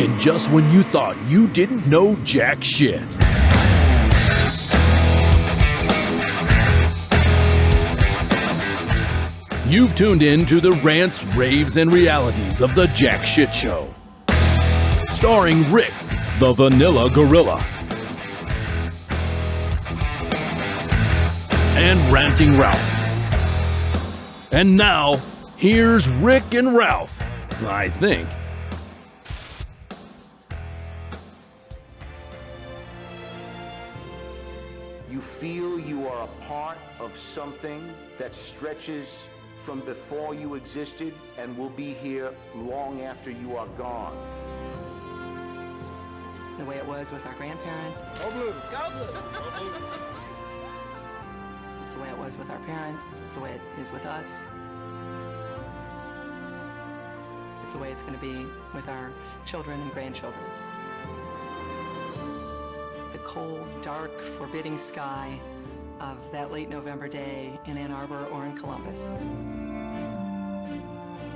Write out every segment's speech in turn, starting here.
and just when you thought you didn't know jack shit. You've tuned in to the rants, raves, and realities of the Jack Shit Show. Starring Rick, the Vanilla Gorilla. And Ranting Ralph. And now, here's Rick and Ralph, I think. You feel you are a part of something that stretches from before you existed and will be here long after you are gone. The way it was with our grandparents. Go blue! Go blue! Go blue! It's the way it was with our parents. It's the way it is with us. It's the way it's going to be with our children and grandchildren. The cold, dark, forbidding sky of that late November day in Ann Arbor or in Columbus.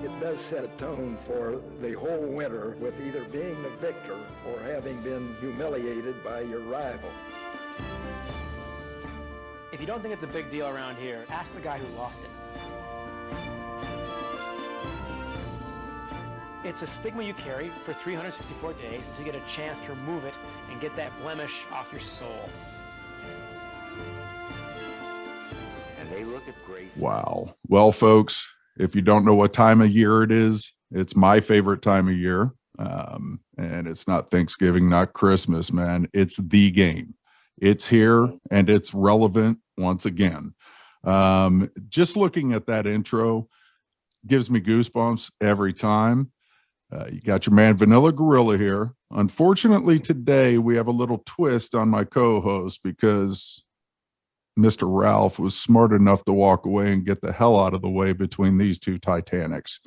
It does set a tone for the whole winter with either being the victor or having been humiliated by your rival. If you don't think it's a big deal around here, ask the guy who lost it. It's a stigma you carry for 364 days until you get a chance to remove it and get that blemish off your soul. And they look at great. Wow. Well, folks, if you don't know what time of year it is, it's my favorite time of year. And it's not Thanksgiving, not Christmas, man. It's the game. It's here and it's relevant once again. Just looking at that intro gives me goosebumps every time. You got your man Vanilla Gorilla here. Unfortunately, today we have a little twist on my co-host because Mr. Ralph was smart enough to walk away and get the hell out of the way between these two Titanics.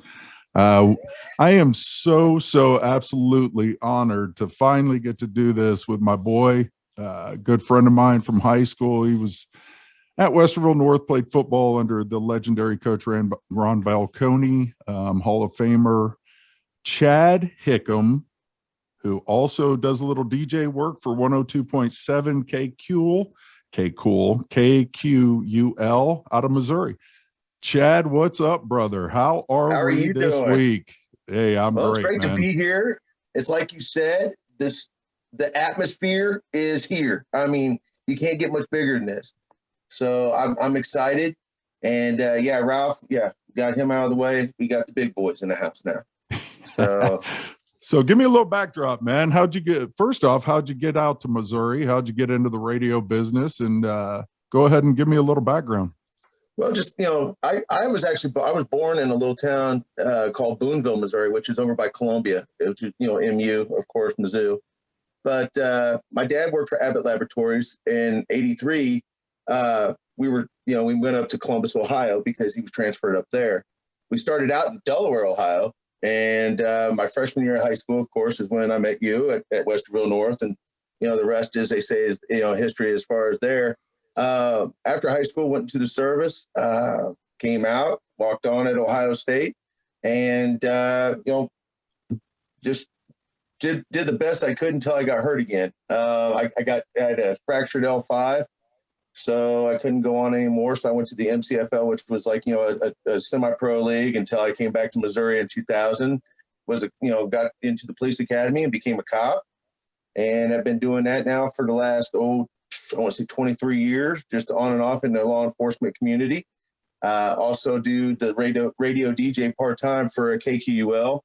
I am so absolutely honored to finally get to do this with my boy, a good friend of mine from high school. He was at Westerville North, played football under the legendary coach Ron Balconi, Hall of Famer Chad Hickam, who also does a little DJ work for 102.7 KQUL out of Missouri. Chad, what's up, brother? How are we you this doing? week? Hey, I'm Well, great, it's great man. to be here. It's like you said, the atmosphere is here. I mean, you can't get much bigger than this. So I'm excited. And Ralph, got him out of the way. We got the big boys in the house now. So So give me a little backdrop, man. How'd you get out to Missouri? How'd you get into the radio business? And go ahead and give me a little background. well, just I was born in a little town called Boonville, Missouri, which is over by Columbia, which is MU, of course, Mizzou. But my dad worked for Abbott Laboratories in '83. We went up to Columbus, Ohio, because he was transferred up there. We started out in Delaware, Ohio. And my freshman year of high school, of course, is when I met you at Westerville North. And, the rest, as they say, is, history as far as there. After high school, went into the service, came out, walked on at Ohio State, and, just did the best I could until I got hurt again. I had a fractured L5. So I couldn't go on anymore. So I went to the MCFL, which was like, a semi-pro league until I came back to Missouri in 2000, got into the police academy and became a cop. And I've been doing that now for the last, 23 years, just on and off in the law enforcement community. Also do the radio DJ part-time for KQUL,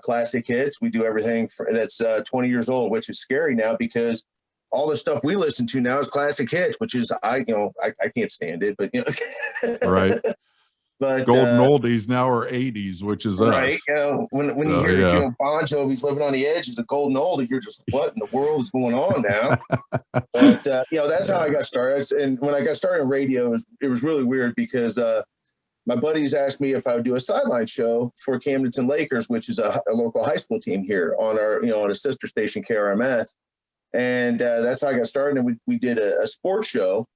Classic Hits. We do everything that's 20 years old, which is scary now because all the stuff we listen to now is classic hits, which is I can't stand it, but Right. But golden oldies now are 80s, which is right. us. When you hear Bon Jovi's Living on the Edge is a golden oldie, you're just, what in the world is going on now? But that's how I got started. And when I got started in radio, it was really weird because my buddies asked me if I would do a sideline show for Camdenton Lakers, which is a local high school team here on our on a sister station KRMS. And that's how I got started. And we did a sports show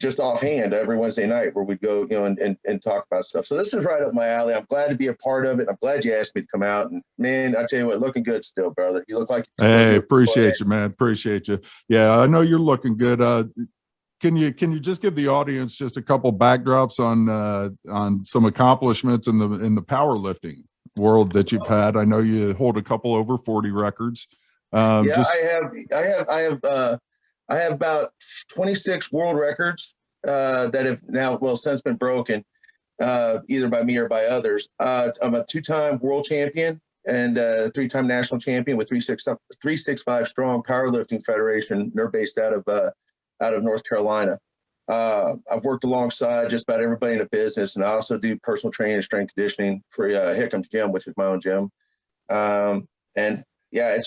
just offhand every Wednesday night where we'd go, and talk about stuff. So this is right up my alley. I'm glad to be a part of it. I'm glad you asked me to come out. And man, I tell you what, looking good still, brother. You look like hey, appreciate you, man. Appreciate you. Yeah, I know you're looking good. Can you just give the audience just a couple backdrops on some accomplishments in the powerlifting world that you've had? I know you hold a couple over 40 records. I have about 26 world records that have now, since been broken, either by me or by others. I'm a 2-time world champion and 3-time national champion with 365 Strong Powerlifting Federation. They're based out of North Carolina. I've worked alongside just about everybody in the business, and I also do personal training and strength conditioning for Hickham's Gym, which is my own gym. And yeah, it's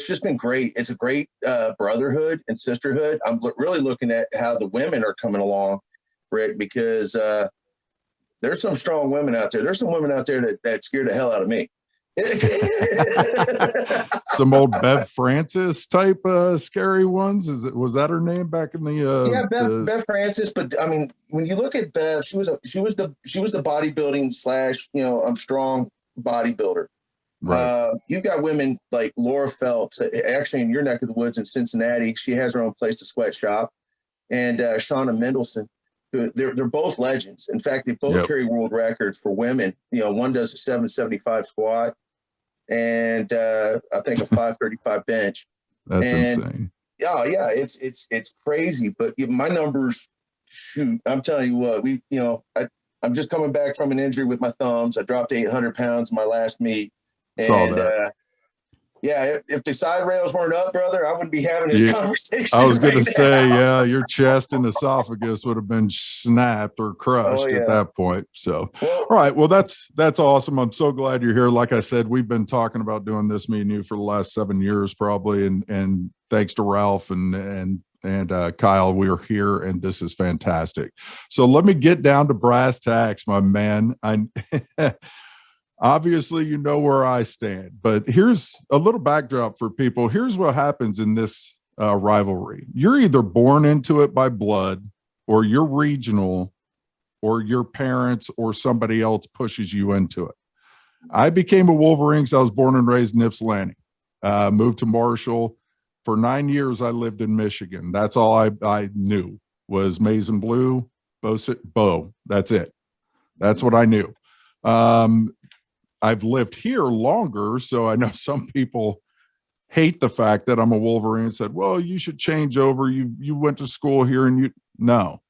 just been great. It's a great brotherhood and sisterhood. I'm really looking at how the women are coming along, Rick, because there's some strong women out there. There's some women out there that scared the hell out of me. Some old Bev Francis type scary ones. Was that her name back in the Bev Francis? But I mean, when you look at Bev, she was the bodybuilding / I'm strong bodybuilder. Right. You've got women like Laura Phelps, actually in your neck of the woods in Cincinnati. She has her own place to sweat shop, and Shauna Mendelson. They're both legends. In fact, they both carry world records for women. One does a 775 squat and I think a 535 bench. That's insane. Yeah, it's crazy. But my numbers, shoot, I'm telling you what, I'm just coming back from an injury with my thumbs. I dropped 800 pounds in my last meet. Saw that. If the side rails weren't up, brother, I wouldn't be having this conversation. I was going to say, your chest and esophagus would have been snapped or crushed at that point. So, all right. Well, that's awesome. I'm so glad you're here. Like I said, we've been talking about doing this, me and you, for the last 7 years, probably. And thanks to Ralph and Kyle, we're here, and this is fantastic. So let me get down to brass tacks, my man. Obviously, you know where I stand, but here's a little backdrop for people. Here's what happens in this rivalry. You're either born into it by blood, or you're regional, or your parents or somebody else pushes you into it. I became a Wolverines. I was born and raised in Ypsilanti, moved to Marshall. For 9 years, I lived in Michigan. That's all I knew was maize and blue, Bo. That's it. That's what I knew. I've lived here longer, so I know some people hate the fact that I'm a Wolverine and said, well, you should change over. You went to school here and no.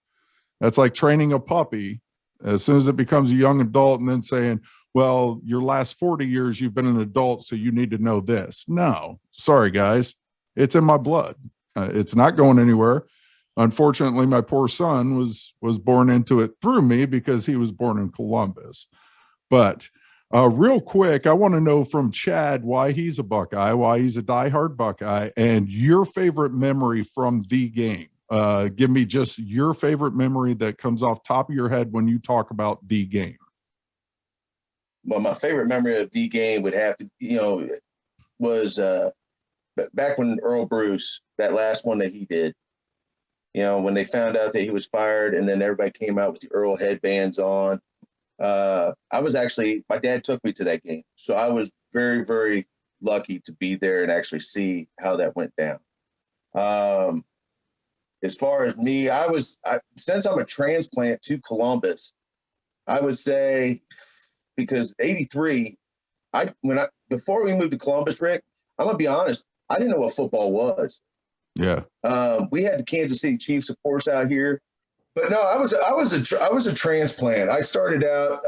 That's like training a puppy as soon as it becomes a young adult and then saying, well, your last 40 years, you've been an adult, so you need to know this. No, sorry, guys. It's in my blood. It's not going anywhere. Unfortunately, my poor son was born into it through me because he was born in Columbus. But real quick, I want to know from Chad why he's a Buckeye, why he's a diehard Buckeye, and your favorite memory from the game. Give me just your favorite memory that comes off top of your head when you talk about the game. Well, my favorite memory of the game would have to, was back when Earl Bruce, that last one that he did, when they found out that he was fired and then everybody came out with the Earl headbands on. My dad took me to that game. So I was very, very lucky to be there and actually see how that went down. As far as me, since I'm a transplant to Columbus, I would say, because 83, before we moved to Columbus, Rick, I'm going to be honest, I didn't know what football was. Yeah. We had the Kansas City Chiefs, of course, out here. But no, I was a transplant. I started out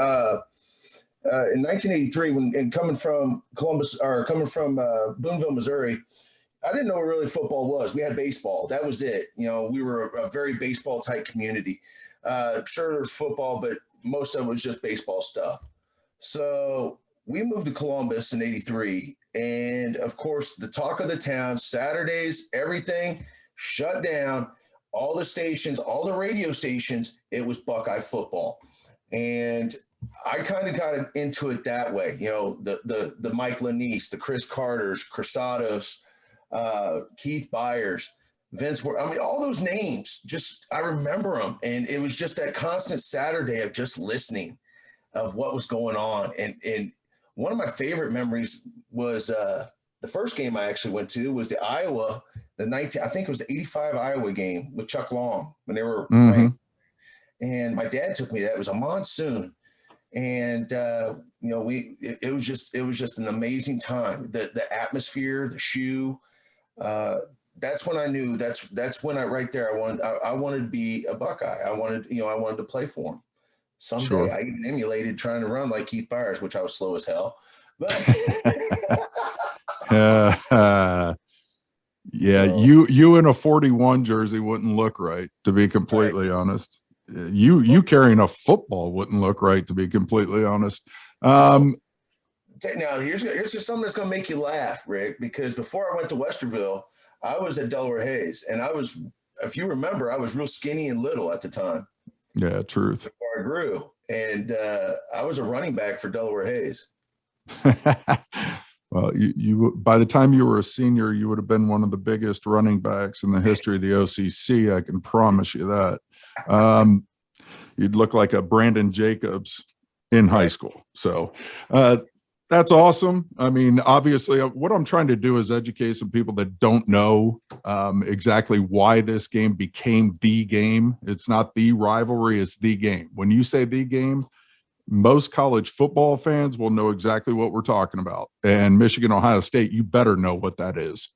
in 1983 coming from Boonville, Missouri. I didn't know what really football was. We had baseball. That was it. We were a very baseball type community. Sure, there was football, but most of it was just baseball stuff. So we moved to Columbus in 83. And of course, the talk of the town, Saturdays, everything shut down. All the stations, all the radio stations, it was Buckeye football. And I kind of got into it that way. The Mike Lanise, the Chris Carters, Crusados, Keith Byers, Vince Ward. I mean, all those names, just I remember them. And it was just that constant Saturday of just listening of what was going on. And one of my favorite memories was the first game I actually went to was the Iowa, I think it was the 85 Iowa game with Chuck Long when they were ranked. And my dad took me. That was a monsoon. And it was just an amazing time. The atmosphere, the shoe. That's when I knew. That's when I wanted to be a Buckeye. I wanted to play for him. Someday. Sure. I even emulated trying to run like Keith Byers, which I was slow as hell. But yeah, so, you in a 41 jersey wouldn't look right, to be completely honest. You carrying a football wouldn't look right, to be completely honest. Now here's just something that's going to make you laugh, Rick, because before I went to Westerville, I was at Delaware Hayes, and I was, if you remember, I was real skinny and little at the time. Yeah, truth. Before I grew, and I was a running back for Delaware Hayes. Well, you by the time you were a senior, you would have been one of the biggest running backs in the history of the OCC. I can promise you that. You'd look like a Brandon Jacobs in high school. So that's awesome. I mean, obviously, what I'm trying to do is educate some people that don't know exactly why this game became the game. It's not the rivalry, it's the game. When you say the game, most college football fans will know exactly what we're talking about. And Michigan, Ohio State, you better know what that is.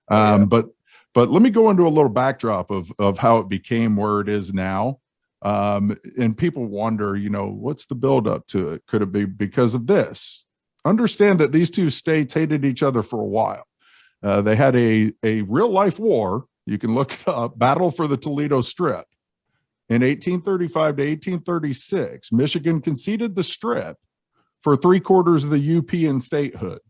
But let me go into a little backdrop of how it became where it is now. And people wonder, what's the buildup to it? Could it be because of this? Understand that these two states hated each other for a while. They had a real life war. You can look it up, Battle for the Toledo Strip. In 1835 to 1836, Michigan conceded the Strip for 3/4 of the UP in statehood.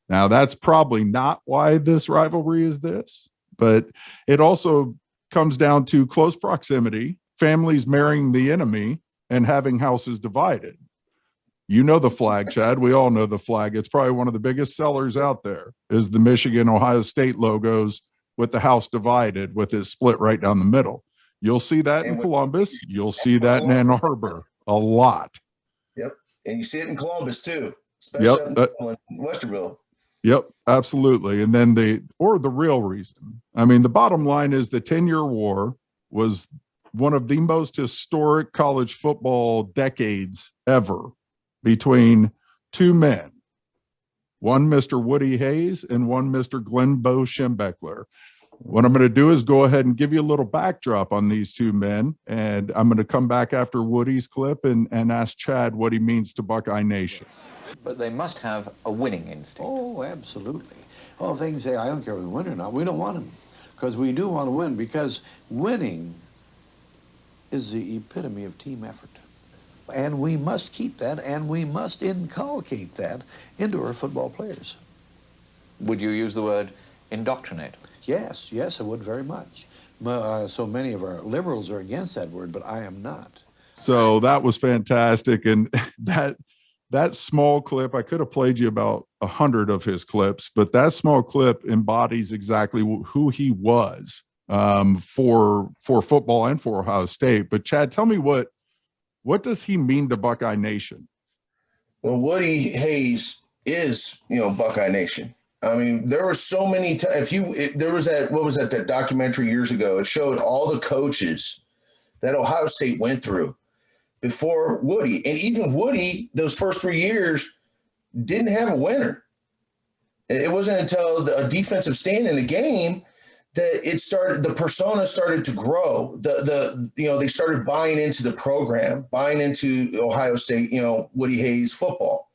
Now, that's probably not why this rivalry is this, but it also comes down to close proximity, families marrying the enemy, and having houses divided. You know the flag, Chad. We all know the flag. It's probably one of the biggest sellers out there is the Michigan, Ohio State logos with the house divided with it split right down the middle. You'll see that in Columbus. You'll see that in Ann Arbor a lot. Yep. And you see it in Columbus too, especially in Westerville. Yep, absolutely. And then the real reason. I mean, the bottom line is the 10-year war was one of the most historic college football decades ever between two men, one Mr. Woody Hayes and one Mr. Glenn Bo Schembechler. What I'm going to do is go ahead and give you a little backdrop on these two men, and I'm going to come back after Woody's clip and ask Chad what he means to Buckeye Nation. But they must have a winning instinct. Oh, absolutely. Well, they can say, I don't care if we win or not. We don't want them because we do want to win, because winning is the epitome of team effort. And we must keep that, and we must inculcate that into our football players. Would you use the word indoctrinate? Yes, I would very much. So many of our liberals are against that word, but I am not. So that was fantastic. And that small clip, I could have played you about 100 of his clips, but that small clip embodies exactly who he was for football and for Ohio State. But Chad, tell me what does he mean to Buckeye Nation? Well, Woody Hayes is, Buckeye Nation. I mean, there were so many times. There was that documentary years ago. It showed all the coaches that Ohio State went through before Woody. And even Woody, those first 3 years, didn't have a winner. It wasn't until a defensive stand in the game that the persona started to grow. They started buying into the program, buying into Ohio State, Woody Hayes football.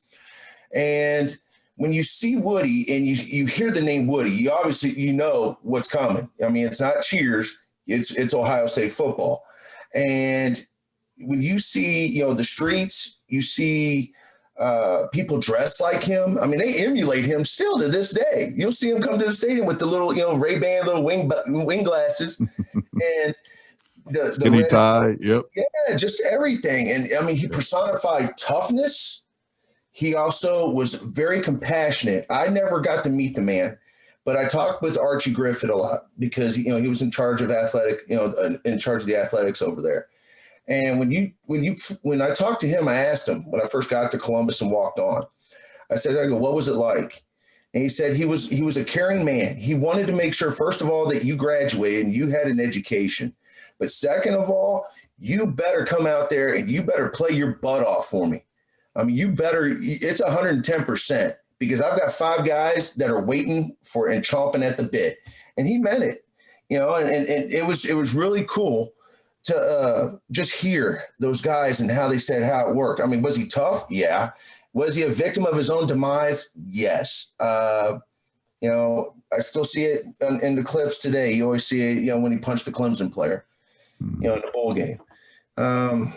And when you see Woody and you hear the name Woody, you obviously, know what's coming. I mean, it's not Cheers, it's Ohio State football. And when you see, the streets, you see people dressed like him. I mean, they emulate him still to this day. You'll see him come to the stadium with the little, Ray-Ban little wing glasses and the skinny tie. Yep. Yeah, just everything. And I mean, he personified toughness. He also was very compassionate. I never got to meet the man, But I talked with Archie Griffith a lot because, he was in charge of in charge of the athletics over there. And when I talked to him, I asked him when I first got to Columbus and walked on, I said, what was it like? And he said he was a caring man. He wanted to make sure, first of all, that you graduated and you had an education. But second of all, you better come out there and you better play your butt off for me. I mean, it's 110%, because I've got 5 guys that are waiting for and chomping at the bit. And he meant it, and it was really cool to just hear those guys and how they said how it worked. I mean, was he tough? Yeah. Was he a victim of his own demise? Yes. I still see it in the clips today. You always see it, when he punched the Clemson player, in the bowl game. And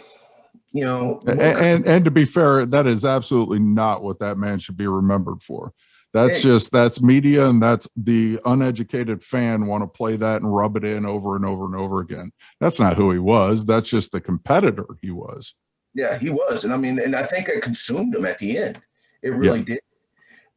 to be fair, that is absolutely not what that man should be remembered for. That's media, and that's the uneducated fan want to play that and rub it in over and over and over again. That's not who he was. That's just the competitor he was. Yeah, he was. And I think that consumed him at the end. It really did.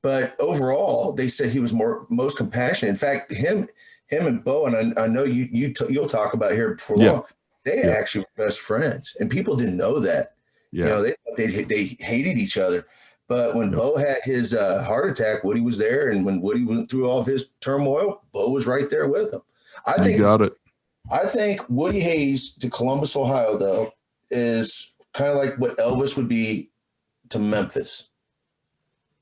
But overall, they said he was most compassionate. In fact, him and Bo, and I know you'll talk about here before long, they actually were best friends, and people didn't know that. Yeah. They hated each other. But when Bo had his heart attack, Woody was there. And when Woody went through all of his turmoil, Bo was right there with him. I think Woody Hayes to Columbus, Ohio, though, is kind of like what Elvis would be to Memphis.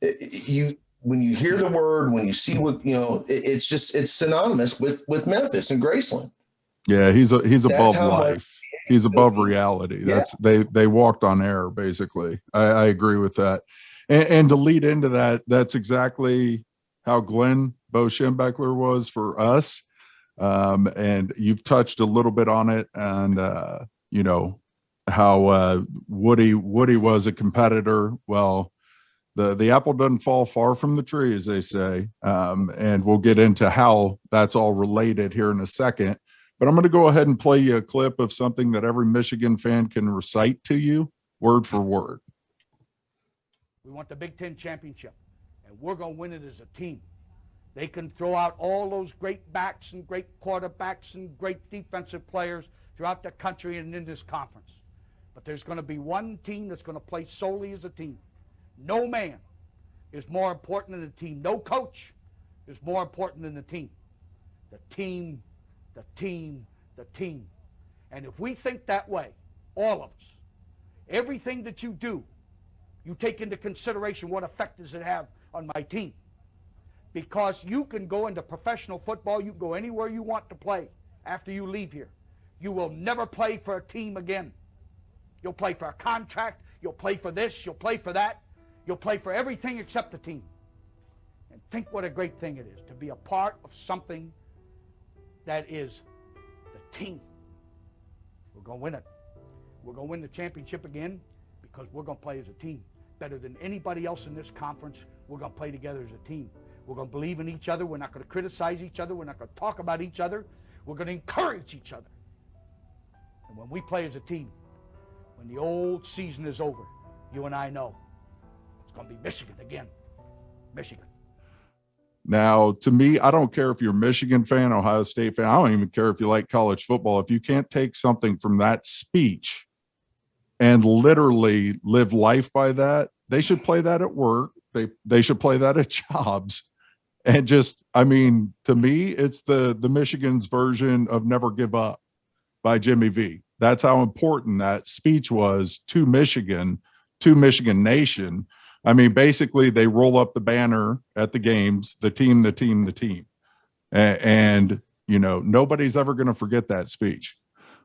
When you hear the word, when you see what, it's synonymous with Memphis and Graceland. Yeah, he's above life. He's above reality. They walked on air, basically. I agree with that. And to lead into that, that's exactly how Glenn Bo Schembechler was for us. And you've touched a little bit on it, and how Woody was a competitor. Well, the apple doesn't fall far from the tree, as they say. And we'll get into how that's all related here in a second. But I'm going to go ahead and play you a clip of something that every Michigan fan can recite to you word for word. We want the Big Ten championship, and we're going to win it as a team. They can throw out all those great backs and great quarterbacks and great defensive players throughout the country and in this conference. But there's going to be one team that's going to play solely as a team. No man is more important than the team. No coach is more important than the team. The team, the team, the team. And if we think that way, all of us, everything that you do, you take into consideration what effect does it have on my team. Because you can go into professional football, you can go anywhere you want to play after you leave here. You will never play for a team again. You'll play for a contract, you'll play for this, you'll play for that, you'll play for everything except the team. And think what a great thing it is to be a part of something that is the team. We're going to win it. We're going to win the championship again because we're going to play as a team. Better than anybody else in this conference, we're going to play together as a team. We're going to believe in each other. We're not going to criticize each other. We're not going to talk about each other. We're going to encourage each other. And when we play as a team, when the old season is over, you and I know it's going to be Michigan again. Michigan. Now, to me, I don't care if you're a Michigan fan, Ohio State fan. I don't even care if you like college football. If you can't take something from that speech and literally live life by that, they should play that at work. They should play that at jobs. And just, to me, it's the Michigan's version of Never Give Up by Jimmy V. That's how important that speech was to Michigan Nation. Basically, they roll up the banner at the games, the team, the team, the team. And nobody's ever going to forget that speech.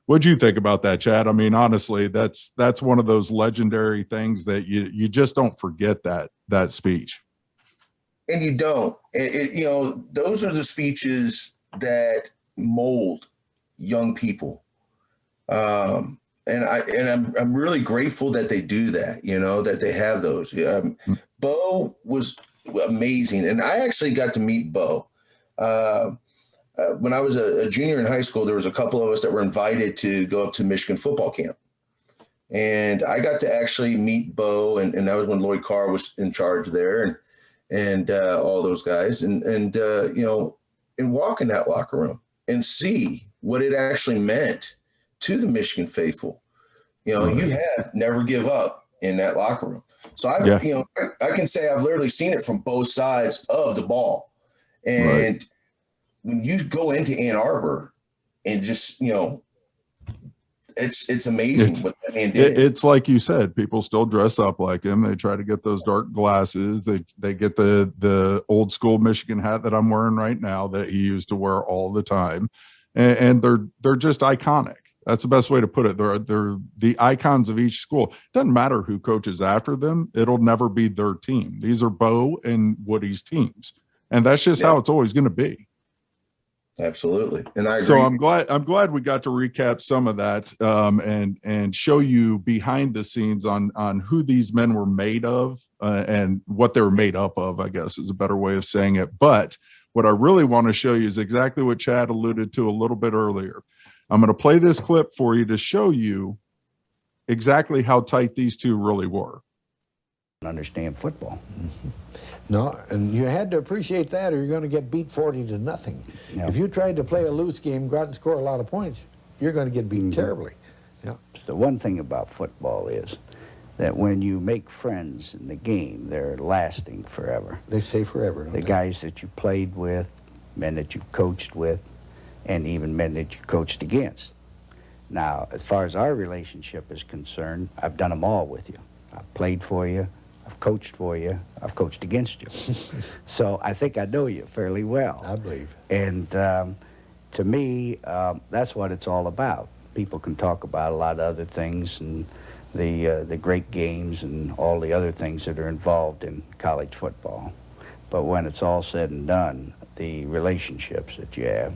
What'd you think about that, Chad? Honestly, that's one of those legendary things that you just don't forget that speech. And you don't. Those are the speeches that mold young people. And I'm really grateful that they do that, that they have those. Bo was amazing. And I actually got to meet Bo. When I was a junior in high school, there was a couple of us that were invited to go up to Michigan football camp. And I got to actually meet Bo, and that was when Lloyd Carr was in charge there. and all those guys, and and walk in that locker room and see what it actually meant to the Michigan faithful. You have never give up in that locker room. So I can say I've literally seen it from both sides of the ball. And when you go into Ann Arbor and just, it's amazing what that man did. It's like you said, people still dress up like him. They try to get those dark glasses. They get the old school Michigan hat that I'm wearing right now that he used to wear all the time. And they're just iconic. That's the best way to put it. They're the icons of each school. Doesn't matter who coaches after them. It'll never be their team. These are Bo and Woody's teams. And that's just how it's always going to be. Absolutely. And I agree. So I'm glad we got to recap some of that and show you behind the scenes on who these men were made of and what they were made up of, I guess is a better way of saying it. But what I really want to show you is exactly what Chad alluded to a little bit earlier. I'm going to play this clip for you to show you exactly how tight these two really were. Understand football. Mm-hmm. No, and you had to appreciate that or you're going to get beat 40-0. Yeah. If you tried to play a loose game, go out and score a lot of points, you're going to get beaten terribly. Yeah. The one thing about football is that when you make friends in the game, they're lasting forever. They stay forever. The guys that you played with, men that you coached with, and even men that you coached against. Now, as far as our relationship is concerned, I've done them all with you. I've played for you. I've coached for you. I've coached against you. So I think I know you fairly well. I believe. And to me, that's what it's all about. People can talk about a lot of other things and the great games and all the other things that are involved in college football. But when it's all said and done, the relationships that you have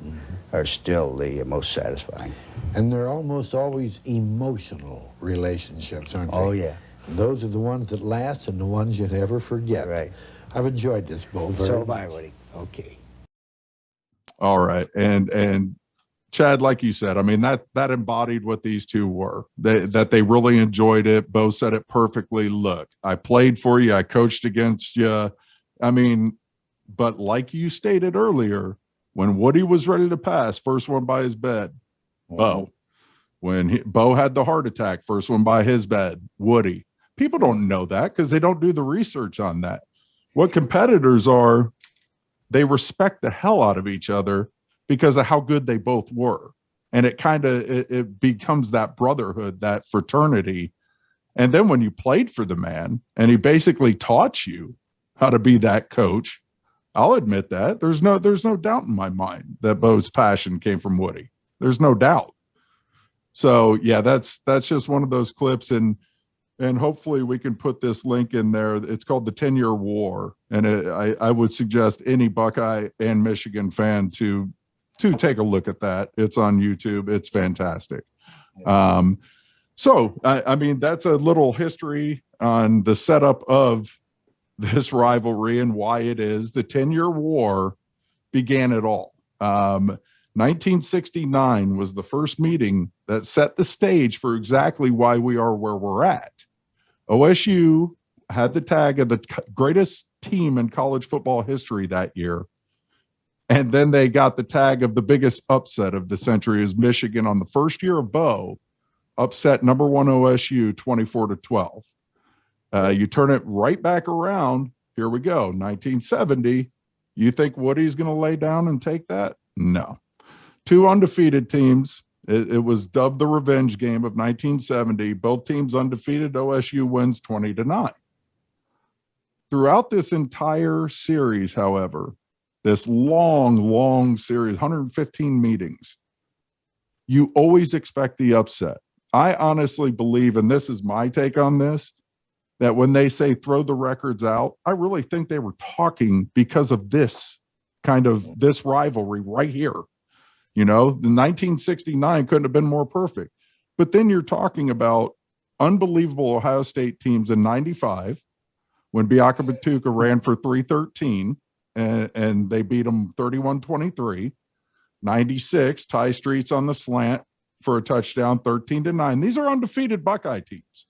are still the most satisfying. And they're almost always emotional relationships, aren't they? Oh, yeah. Those are the ones that last and the ones you never forget. Right. I've enjoyed this, Bo, very so much. have I, Woody. Okay. All right. And Chad, like you said, I mean, that embodied what these two were, that they really enjoyed it. Bo said it perfectly. Look, I played for you. I coached against you. I mean, but like you stated earlier, when Woody was ready to pass, first one by his bed, Bo. When Bo had the heart attack, first one by his bed, Woody. People don't know that because they don't do the research on that. What competitors are, they respect the hell out of each other because of how good they both were. And it kind of, it becomes that brotherhood, that fraternity. And then when you played for the man and he basically taught you how to be that coach, I'll admit that there's no doubt in my mind that Bo's passion came from Woody. There's no doubt. So yeah, that's just one of those clips, and hopefully we can put this link in there. It's called the 10-Year War, and I would suggest any Buckeye and Michigan fan to take a look at that. It's on YouTube. It's fantastic. So I mean, that's a little history on the setup of this rivalry and why it is. The 10-Year War began it all. 1969 was the first meeting that set the stage for exactly why we are where we're at. OSU had the tag of the greatest team in college football history that year. And then they got the tag of the biggest upset of the century as Michigan on the first year of Bo upset number one OSU 24-12. You turn it right back around. Here we go. 1970. You think Woody's going to lay down and take that? No. Two undefeated teams. It was dubbed the revenge game of 1970. Both teams undefeated. OSU wins 20-9. Throughout this entire series, however, this long series, 115 meetings, you always expect the upset. I honestly believe, and this is my take on this, that when they say throw the records out, I really think they were talking because of this rivalry right here. You know, the 1969 couldn't have been more perfect. But then you're talking about unbelievable Ohio State teams in 95 when Bianca Batuka ran for 313 and they beat them 31-23. 96, Ty Streets on the slant for a touchdown, 13-9. These are undefeated Buckeye teams.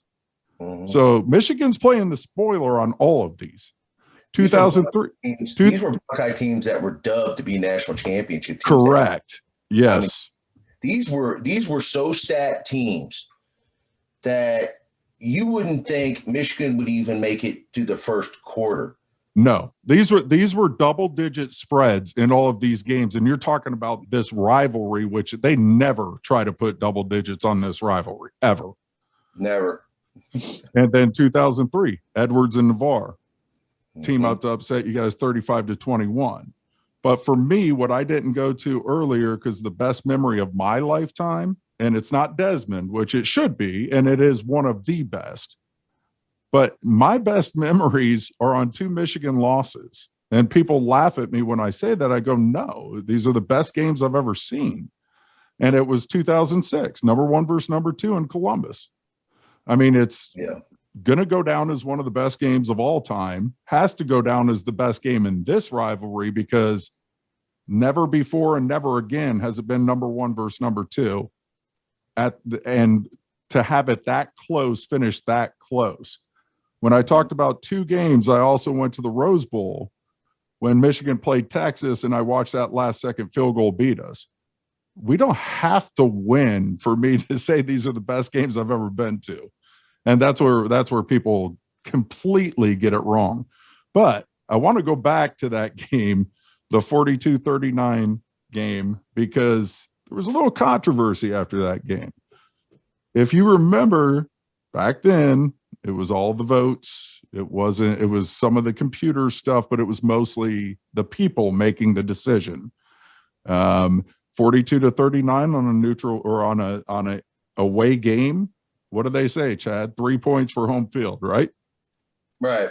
So Michigan's playing the spoiler on all of these. 2003. These were Buckeye teams that were dubbed to be national championship teams. Correct. Yes. I mean, these were so stacked teams that you wouldn't think Michigan would even make it to the first quarter. No, these were double-digit spreads in all of these games, and you're talking about this rivalry, which they never try to put double digits on this rivalry ever. Never. And then 2003, Edwards and Navarre team up to upset you guys 35-21. But for me, what I didn't go to earlier, because the best memory of my lifetime, and it's not Desmond, which it should be, and it is one of the best. But my best memories are on 2 Michigan losses. And people laugh at me when I say that. I go, no, these are the best games I've ever seen. And it was 2006, number 1 versus number 2 in Columbus. I mean, it's going to go down as one of the best games of all time, has to go down as the best game in this rivalry, because never before and never again has it been number 1 versus number 2. And to have it that close, finish that close. When I talked about 2 games, I also went to the Rose Bowl when Michigan played Texas, and I watched that last-second field goal beat us. We don't have to win for me to say these are the best games I've ever been to. And that's where people completely get it wrong. But I want to go back to that game, the 42-39 game, because there was a little controversy after that game. If you remember, back then, it was all the votes. It was some of the computer stuff, but it was mostly the people making the decision. 42-39 on a neutral or on a away game. What do they say, Chad? 3 points for home field, right? Right.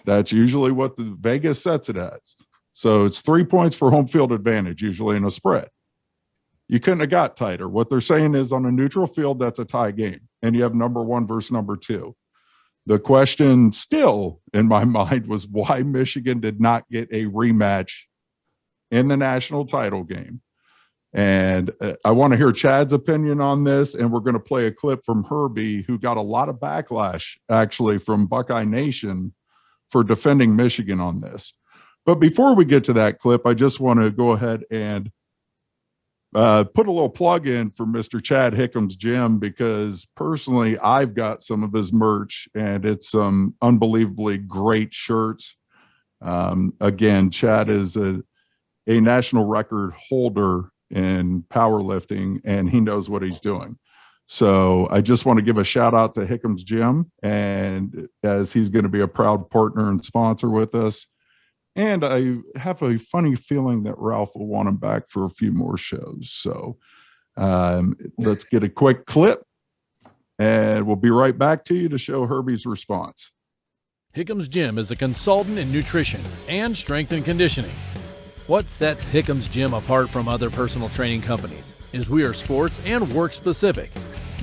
That's usually what the Vegas sets it as. So it's 3 points for home field advantage, usually in a spread. You couldn't have got tighter. What they're saying is on a neutral field, that's a tie game, and you have number 1 versus number 2. The question still in my mind was why Michigan did not get a rematch in the national title game. And I want to hear Chad's opinion on this, and we're going to play a clip from Herbie, who got a lot of backlash, actually, from Buckeye Nation for defending Michigan on this. But before we get to that clip, I just want to go ahead and put a little plug in for Mr. Chad Hickham's Gym, because personally, I've got some of his merch, and it's some unbelievably great shirts. Again, Chad is a national record holder in powerlifting, and he knows what he's doing. So I just want to give a shout out to Hickham's Gym, and as he's going to be a proud partner and sponsor with us. And I have a funny feeling that Ralph will want him back for a few more shows. So let's get a quick clip, and we'll be right back to you to show Herbie's response. Hickham's Gym is a consultant in nutrition and strength and conditioning. What sets Hickham's Gym apart from other personal training companies is we are sports and work specific.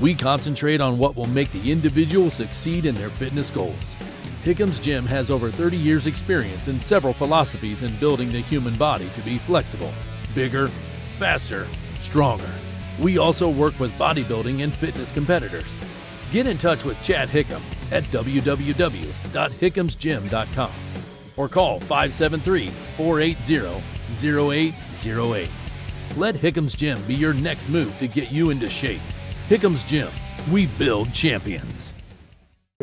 We concentrate on what will make the individual succeed in their fitness goals. Hickham's Gym has over 30 years experience and several philosophies in building the human body to be flexible, bigger, faster, stronger. We also work with bodybuilding and fitness competitors. Get in touch with Chad Hickam at www.hickhamsgym.com or call 573-480-0808. Let Hickham's Gym be your next move to get you into shape. Hickham's Gym, we build champions.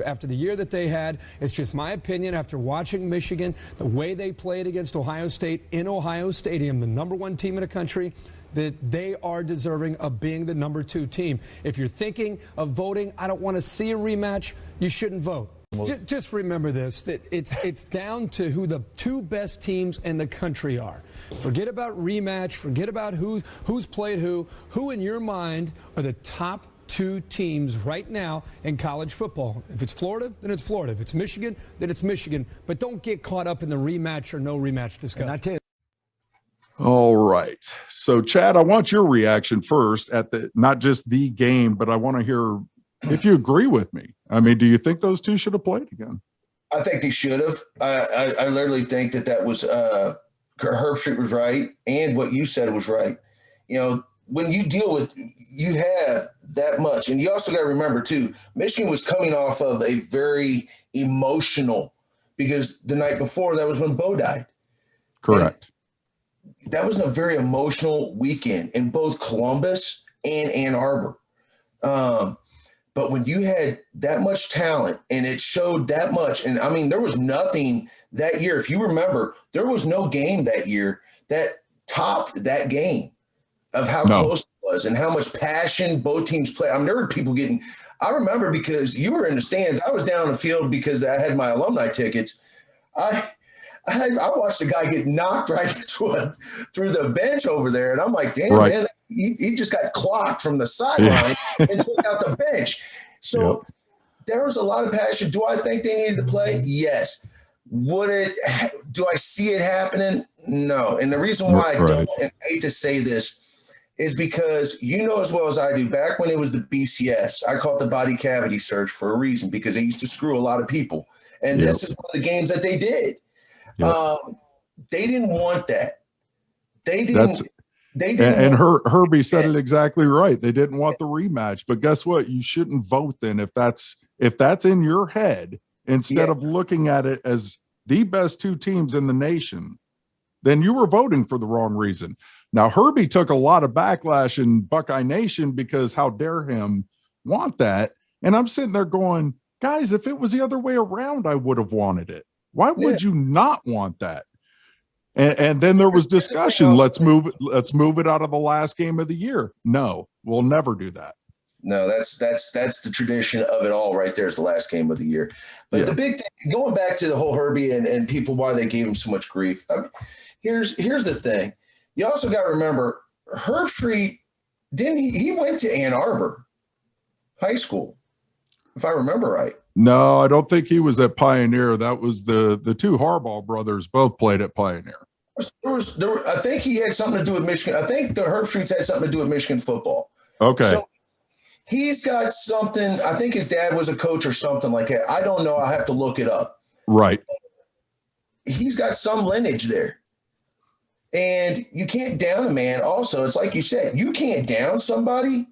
After the year that they had, it's just my opinion after watching Michigan, the way they played against Ohio State in Ohio Stadium, the number 1 team in the country, that they are deserving of being the number 2 team. If you're thinking of voting, I don't want to see a rematch, you shouldn't vote. Just remember this, that it's down to who the 2 best teams in the country are. Forget about rematch, forget about who's played who in your mind are the top 2 teams right now in college football. If it's Florida, then it's Florida. If it's Michigan, then it's Michigan. But don't get caught up in the rematch or no rematch discussion. All right. So, Chad, I want your reaction first at not just the game, but I want to hear if you agree with me. I mean, do you think those 2 should have played again? I think they should have. I literally think that was Herbstreit was right, and what you said was right. You know, when you deal with, you have that much. And you also got to remember, too, Michigan was coming off of a very emotional because the night before, that was when Bo died. Correct. And that was a very emotional weekend in both Columbus and Ann Arbor. But when you had that much talent and it showed that much, and I mean, there was nothing that year. If you remember, there was no game that year that topped that game of how close it was and how much passion both teams play. I mean, there were people getting, I remember because you were in the stands. I was down on the field because I had my alumni tickets. I watched a guy get knocked right through the bench over there. And I'm like, damn, man, he just got clocked from the sideline and took out the bench. So there was a lot of passion. Do I think they needed to play? Yes. Do I see it happening? No. And the reason why I don't, and I hate to say this, is because you know as well as I do, back when it was the BCS, I call it the body cavity search for a reason, because they used to screw a lot of people. And this is one of the games that they did. They didn't want that. They didn't. And Herbie said it exactly right. They didn't want the rematch. But guess what? You shouldn't vote then if that's in your head, instead of looking at it as the best two teams in the nation, then you were voting for the wrong reason. Now, Herbie took a lot of backlash in Buckeye Nation because how dare him want that? And I'm sitting there going, guys, if it was the other way around, I would have wanted it. Why would you not want that? And then there was discussion. Let's move it out of the last game of the year. No, we'll never do that. No, that's the tradition of it all right there, is the last game of the year. But the big thing, going back to the whole Herbie and people, why they gave him so much grief. I mean, here's the thing. You also got to remember, Herbstreit, he went to Ann Arbor High School, if I remember right. No, I don't think he was at Pioneer. That was the two Harbaugh brothers both played at Pioneer. I think he had something to do with Michigan. I think the Herbstreits had something to do with Michigan football. Okay. So he's got something. I think his dad was a coach or something like that. I don't know. I'll have to look it up. Right. He's got some lineage there. And you can't down a man. Also, it's like you said, you can't down somebody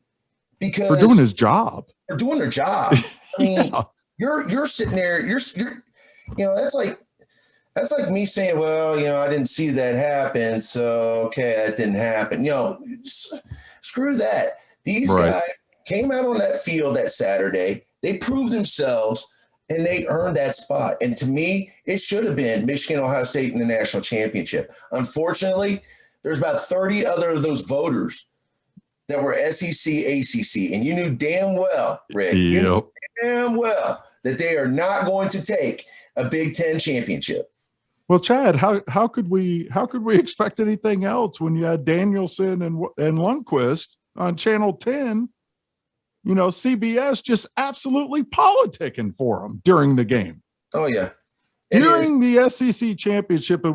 because for doing his job. For doing their job. I mean, you're sitting there, you're that's like me saying, well, I didn't see that happen. So, okay, that didn't happen. Screw that. These guys came out on that field that Saturday. They proved themselves and they earned that spot. And to me, it should have been Michigan, Ohio State in the national championship. Unfortunately, there's about 30 other of those voters that were SEC, ACC. And you knew damn well, Rick, you knew damn well that they are not going to take a Big Ten championship. Well, Chad, how could we expect anything else when you had Danielson and Lundquist on Channel 10? CBS just absolutely politicking for them during the game. Oh yeah, during the SEC championship, it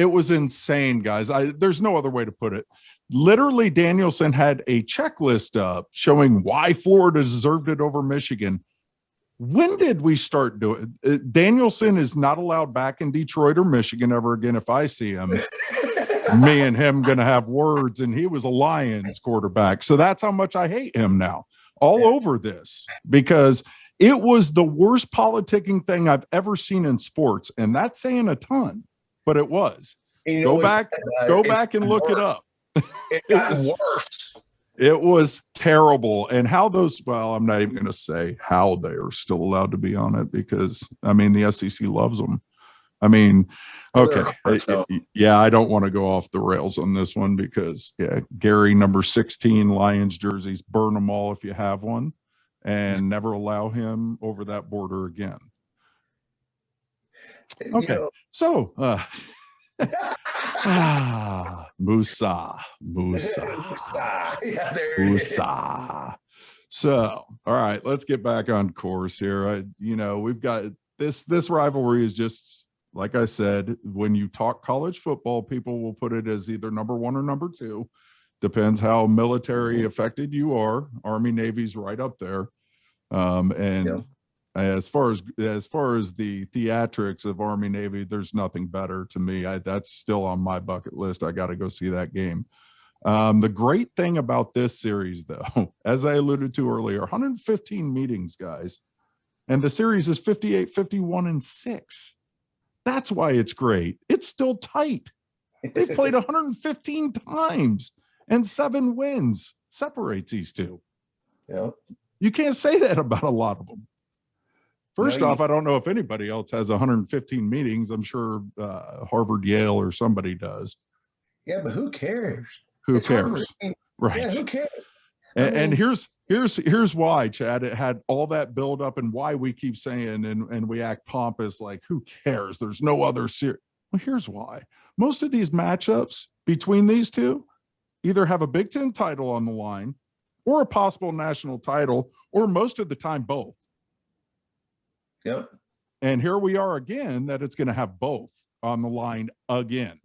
was insane, guys. There's no other way to put it. Literally, Danielson had a checklist up showing why Florida deserved it over Michigan. When did we start doing it? Danielson is not allowed back in Detroit or Michigan ever again. If I see him, me and him going to have words, and he was a Lions quarterback. So that's how much I hate him now over this, because it was the worst politicking thing I've ever seen in sports. And that's saying a ton, but it was. Go back and look it up. It got worse. It was terrible. And how I'm not even going to say how they are still allowed to be on it, because the SEC loves them. Okay. I don't want to go off the rails on this one because Gary, number 16 Lions jerseys, burn them all if you have one, and never allow him over that border again. Okay. Musa. Yeah, there it is. So, all right, let's get back on course here. We've got this rivalry is just, like I said, when you talk college football, people will put it as either number one or number two. Depends how military affected you are. Army, Navy's right up there. As far as the theatrics of Army, Navy, there's nothing better to me. That's still on my bucket list. I got to go see that game. The great thing about this series, though, as I alluded to earlier, 115 meetings, guys. and the series is 58, 51, and 6. That's why it's great. It's still tight. They've played 115 times, and 7 wins separates these two. Yep. You can't say that about a lot of them. First off, I don't know if anybody else has 115 meetings. I'm sure Harvard, Yale, or somebody does. Yeah, but who cares? Who cares? Right. Yeah, who cares? And here's why, Chad. It had all that build up, and why we keep saying and we act pompous, like, who cares? There's no other series. Well, here's why. Most of these matchups between these two either have a Big Ten title on the line, or a possible national title, or most of the time both. Yep. And here we are again, that it's going to have both on the line again.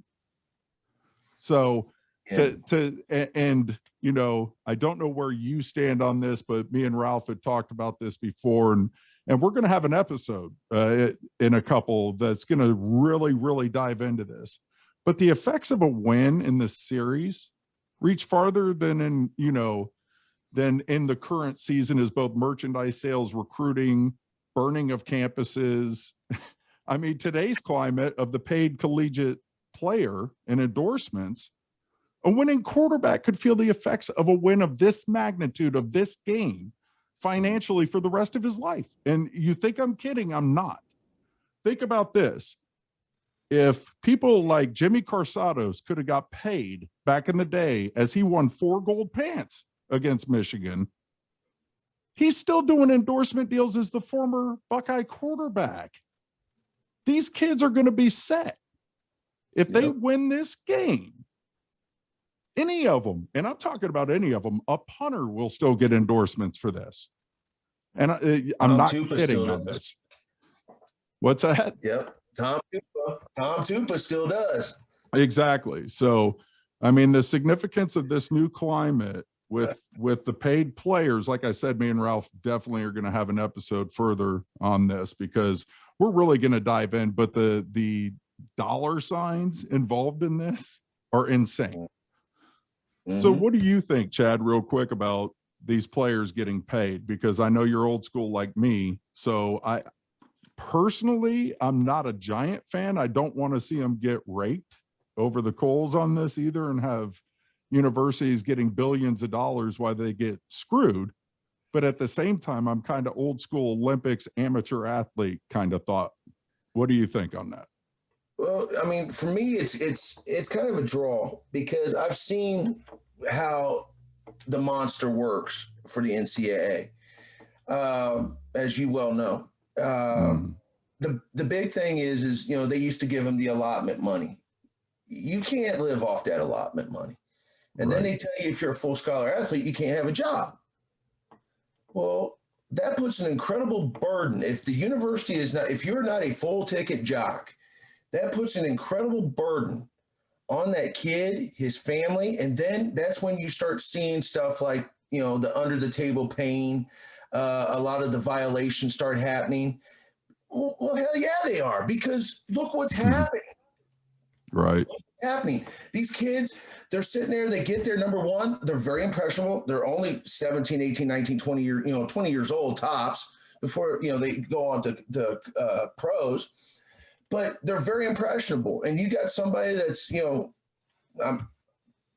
So and you know, I don't know where you stand on this, but me and Ralph had talked about this before, and we're going to have an episode in a couple that's going to really dive into this. But the effects of a win in this series reach farther than in the current season, as both merchandise sales, recruiting, burning of campuses. I mean, today's climate of the paid collegiate player and endorsements, a winning quarterback could feel the effects of a win of this magnitude of this game financially for the rest of his life. And you think I'm kidding? I'm not. Think about this. If people like Jimmy Carsados could have got paid back in the day as he won 4 gold pants against Michigan, he's still doing endorsement deals as the former Buckeye quarterback. These kids are going to be set. If they win this game, any of them, and I'm talking about any of them, a punter will still get endorsements for this. And I'm not kidding on this. What's that? Yep. Tom Tupa still does. Exactly. So, I mean, the significance of this new climate with the paid players, like I said, me and Ralph definitely are going to have an episode further on this, because we're really going to dive in. But the dollar signs involved in this are insane. Mm-hmm. So what do you think, Chad, real quick, about these players getting paid? Because I know you're old school like me. So I'm not a Giant fan. I don't want to see them get raked over the coals on this either, and have universities getting billions of dollars while they get screwed. But at the same time, I'm kind of old school Olympics amateur athlete kind of thought. What do you think on that? Well, I mean, for me, it's kind of a draw, because I've seen how the monster works for the NCAA, as you well know. The big thing is they used to give them the allotment money. You can't live off that allotment money. And then they tell you, if you're a full scholar athlete, you can't have a job. Well, that puts an incredible burden. If the university if you're not a full ticket jock, that puts an incredible burden on that kid, his family. And then that's when you start seeing stuff like, the under the table paying, a lot of the violations start happening. Well, hell yeah, they are, because look what's happening. Right. What's happening. These kids, they're sitting there, they get there. Number one, they're very impressionable. They're only 17, 18, 19, 20 years old tops before, they go on to pros. But they're very impressionable. And you got somebody that's, I'm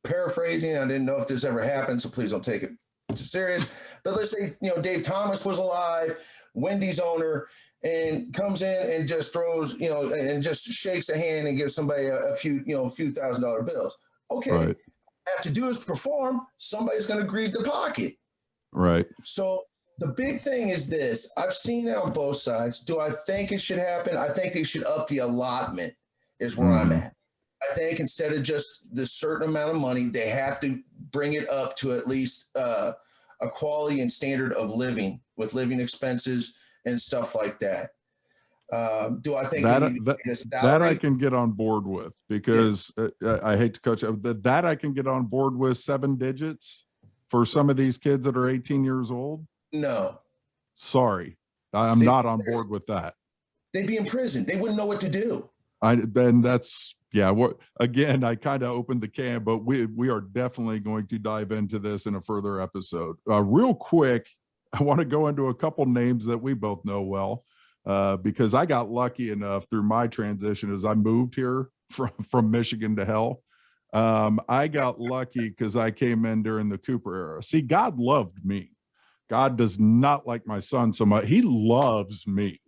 paraphrasing. I didn't know if this ever happened, so please don't take it too serious. But let's say, Dave Thomas was alive, Wendy's owner, and comes in and just throws, and just shakes a hand and gives somebody a few $1,000 bills. Okay. Right. Have to do is perform. Somebody's going to grease the pocket. Right. So the big thing is this. I've seen it on both sides. Do I think it should happen? I think they should up the allotment is where I'm at. I think instead of just the certain amount of money, they have to bring it up to at least a quality and standard of living, with living expenses and stuff like that. Do I think that I can get on board with, because I hate to cut you. That I can get on board with 7 digits for some of these kids that are 18 years old. No. Sorry. I'm not on board with that. They'd be in prison. They wouldn't know what to do. Again, I kind of opened the can, but we are definitely going to dive into this in a further episode. Real quick, I want to go into a couple names that we both know well, because I got lucky enough through my transition as I moved here from Michigan to hell. I got lucky because I came in during the Cooper era. See, God loved me. God does not like my son so much. He loves me.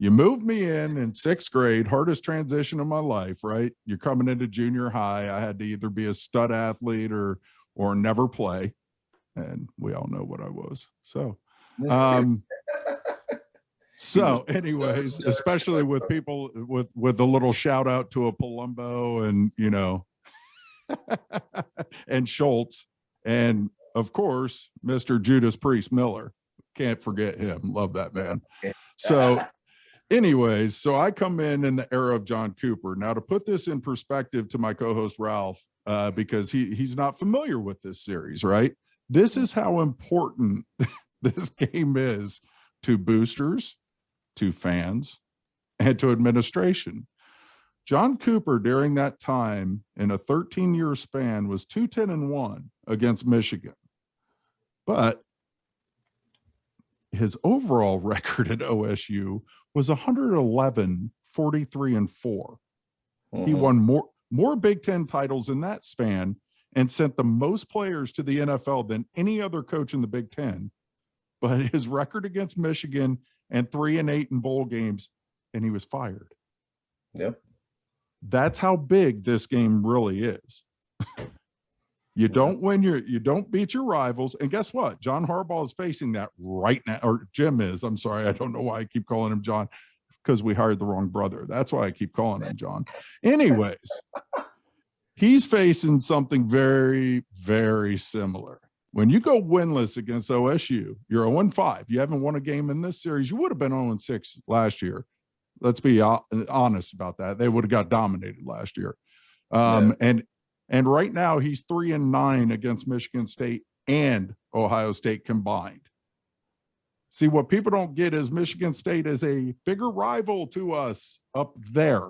You moved me in sixth grade, hardest transition of my life, right? You're coming into junior high. I had to either be a stud athlete or never play. And we all know what I was. So, so anyways, especially with people with a little shout out to a Palumbo and, you know, and Schultz. And of course, Mr. Judas Priest Miller. Can't forget him. Love that man. So anyways, so I come in the era of John Cooper. Now, to put this in perspective to my co-host Ralph, because he's not familiar with this series, right? This is how important this game is to boosters, to fans, and to administration. John Cooper, during that time, in a 13-year span, was 2-10-1 against Michigan. But his overall record at OSU was 111, 43-4. He won more Big Ten titles in that span and sent the most players to the NFL than any other coach in the Big Ten. But his record against Michigan and 3-8 in bowl games, and he was fired. Yep. That's how big this game really is. You don't win you don't beat your rivals. And guess what? John Harbaugh is facing that right now, or Jim is. I'm sorry. I don't know why I keep calling him John, because we hired the wrong brother. That's why I keep calling him John. Anyways, he's facing something very, very similar. When you go winless against OSU, you're 0-5. You haven't won a game in this series. You would have been 0-6 last year. Let's be honest about that. They would have got dominated last year. And right now he's 3-9 against Michigan State and Ohio State combined. See, what people don't get is Michigan State is a bigger rival to us up there,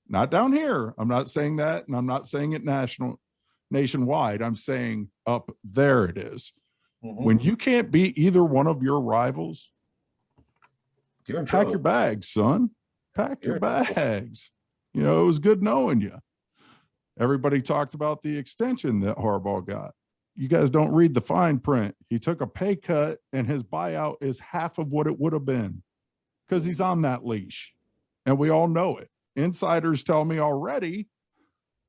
not down here. I'm not saying that, and I'm not saying it nationwide. I'm saying up there it is. When you can't beat either one of your rivals, pack your bags, son. Pack your bags. You know, it was good knowing you. Everybody talked about the extension that Harbaugh got. You guys don't read the fine print. He took a pay cut, and his buyout is half of what it would have been because he's on that leash. And we all know it. Insiders tell me already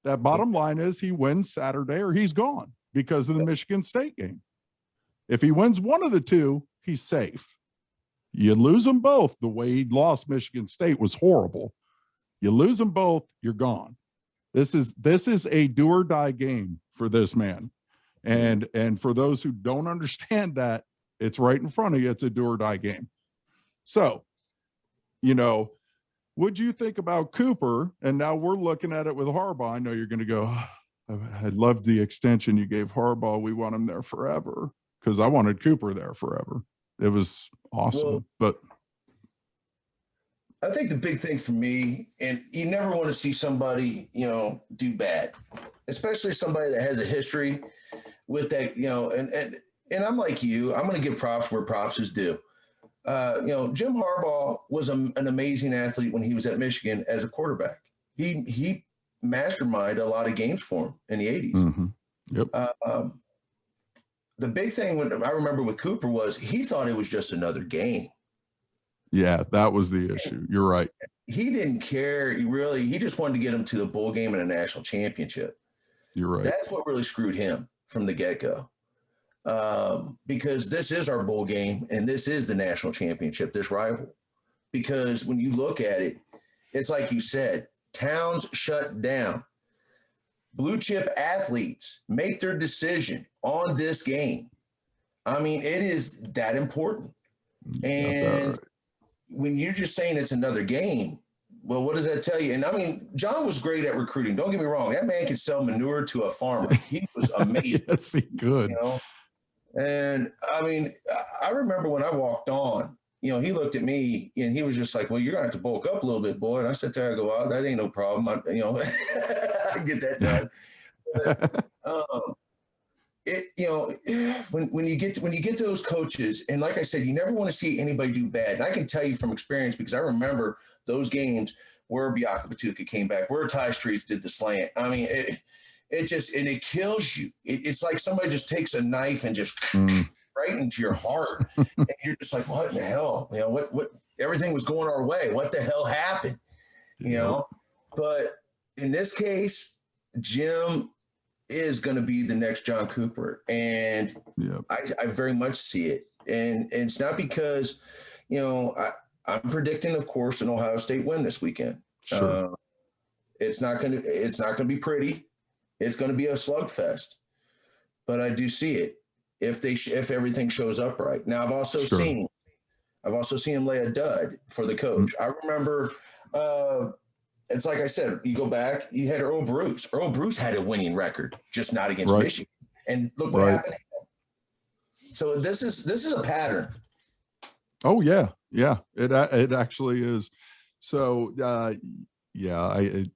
that bottom line is he wins Saturday or he's gone because of the Michigan State game. If he wins one of the two, he's safe. You lose them both. The way he lost Michigan State was horrible. You lose them both, you're gone. This is a do or die game for this man. And for those who don't understand that, it's right in front of you. It's a do or die game. So, you know, what'd you think about Cooper? And now we're looking at it with Harbaugh. I know you're going to go, I love the extension you gave Harbaugh. We want him there forever, because I wanted Cooper there forever. It was awesome. Well, but I think the big thing for me, and you never want to see somebody, you know, do bad, especially somebody that has a history with that, you know, and I'm like you, I'm going to give props where props is due. You know, Jim Harbaugh was an amazing athlete when he was at Michigan as a quarterback. He masterminded a lot of games for him in the 80s. Mm-hmm. Yep. The big thing I remember with Cooper was he thought it was just another game. Yeah, that was the issue. You're right. He didn't care. He just wanted to get him to the bowl game and a national championship. You're right. That's what really screwed him from the get-go. Because this is our bowl game and this is the national championship, this rival. Because when you look at it, it's like you said, towns shut down. Blue chip athletes make their decision on this game. I mean, it is that important. And when you're just saying it's another game, well, what does that tell you? And I mean, John was great at recruiting. Don't get me wrong. That man could sell manure to a farmer. He was amazing. Yes, he could. You know? And I mean, I remember when I walked on, you know, he looked at me and he was just like, well, you're going to have to bulk up a little bit, boy. And I sat there and go, oh, that ain't no problem. I get that done. when you get to those coaches, and like I said, you never want to see anybody do bad. And I can tell you from experience, because I remember those games where Biaka Batuka came back, where Ty Streets did the slant. I mean, it kills you. It's like somebody just takes a knife and just right into your heart. And you're just like, what in the hell? What everything was going our way. What the hell happened? But in this case, Jim is going to be the next John Cooper. And I very much see it. And it's not because, I'm predicting, of course, an Ohio State win this weekend. Sure. It's not going to be pretty. It's going to be a slugfest, but I do see it if everything shows up right. Now I've also seen him lay a dud for the coach. I remember, it's like I said, you go back, you had Earl Bruce. Earl Bruce had a winning record, just not against Michigan. And look what happened. So this is a pattern. Oh yeah. Yeah. It actually is. So you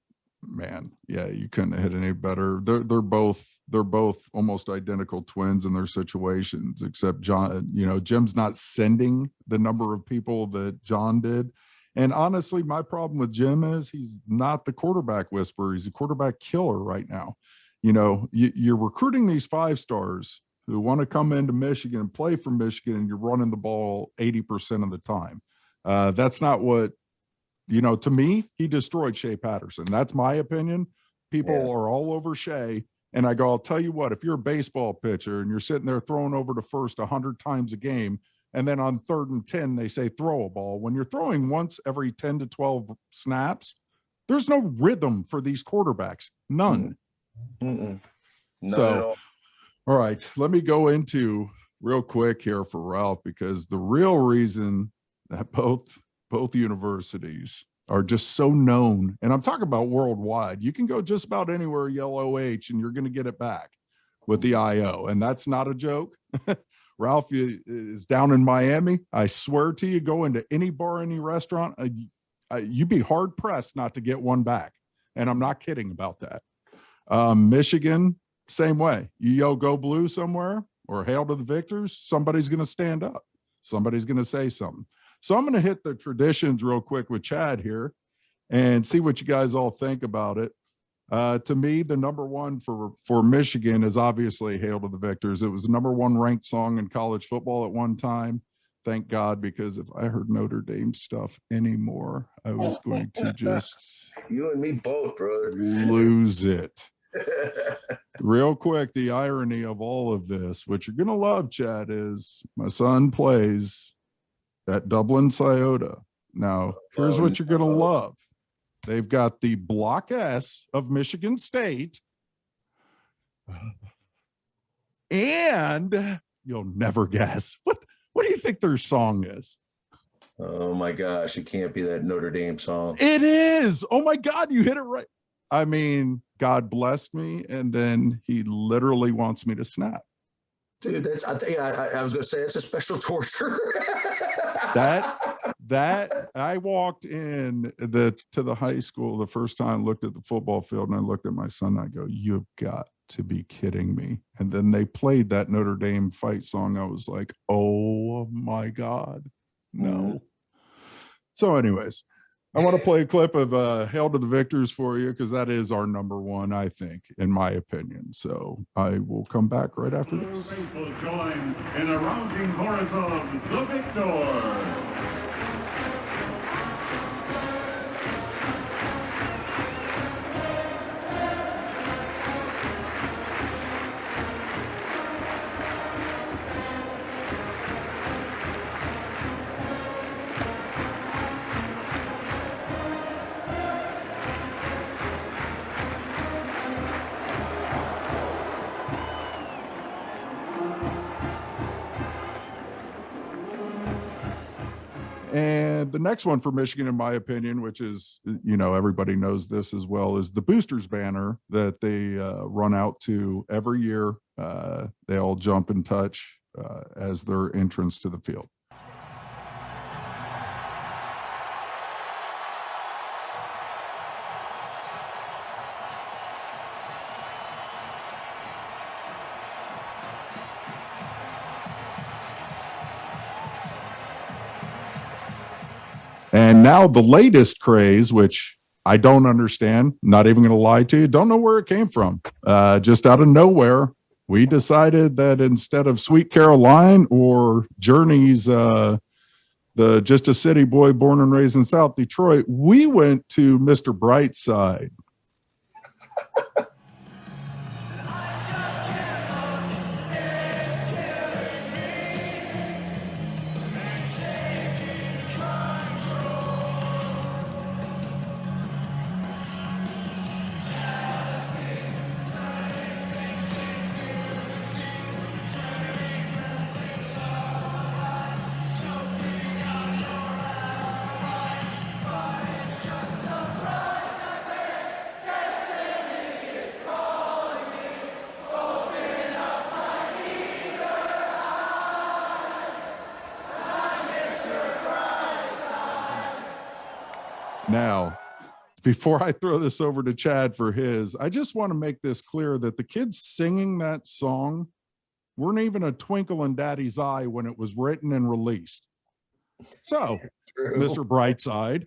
couldn't have hit any better. They're both almost identical twins in their situations, except John, Jim's not sending the number of people that John did. And honestly, my problem with Jim is he's not the quarterback whisperer. He's a quarterback killer right now. You're recruiting these 5-stars who want to come into Michigan and play for Michigan, and you're running the ball 80% of the time. That's not what, to me, he destroyed Shea Patterson. That's my opinion. People are all over Shea. And I go, I'll tell you what, if you're a baseball pitcher and you're sitting there throwing over to first 100 times a game, and then on 3rd and 10, they say throw a ball. When you're throwing once every 10 to 12 snaps, there's no rhythm for these quarterbacks. None. None at So, all. right, let me go into real quick here for Ralph, because the real reason that both universities are just so known, and I'm talking about worldwide. You can go just about anywhere, yell OH, and you're going to get it back with the IO. And that's not a joke. Ralph is down in Miami. I swear to you, go into any bar, any restaurant, you'd be hard pressed not to get one back. And I'm not kidding about that. Michigan, same way. You yell go blue somewhere or hail to the victors, somebody's going to stand up. Somebody's going to say something. So I'm going to hit the traditions real quick with Chad here and see what you guys all think about it. To me, the number one for Michigan is obviously Hail to the Victors. It was the number one ranked song in college football at one time. Thank God, because if I heard Notre Dame stuff anymore, I was going to just you and me both, brother, lose it. Real quick, the irony of all of this, which you're going to love, Chad, is my son plays at Dublin Scioto. Now, here's what you're going to love. They've got the Block S of Michigan State. And you'll never guess. What do you think their song is? Oh my gosh, it can't be that Notre Dame song. It is. Oh my God, you hit it right. I mean, God blessed me, and then he literally wants me to snap. Dude, I was going to say, it's a special torture. that I walked in to the high school the first time, looked at the football field, and I looked at my son, and I go, you've got to be kidding me. And then they played that Notre Dame fight song. I was like, oh my God, no. So anyways, I want to play a clip of Hail to the Victors for you, because that is our number one, I think, in my opinion. So I will come back right after this. Will join in a rousing chorus of the Victors. And the next one for Michigan, in my opinion, which is, everybody knows this as well, is the Boosters banner that they run out to every year. They all jump and touch as their entrance to the field. And now the latest craze, which I don't understand, not even going to lie to you, don't know where it came from. Just out of nowhere, we decided that instead of Sweet Caroline or Journey's the Just a City Boy born and raised in South Detroit, we went to Mr. Brightside. Now, before I throw this over to Chad for his, I just want to make this clear that the kids singing that song weren't even a twinkle in Daddy's eye when it was written and released. So, Mr. Brightside,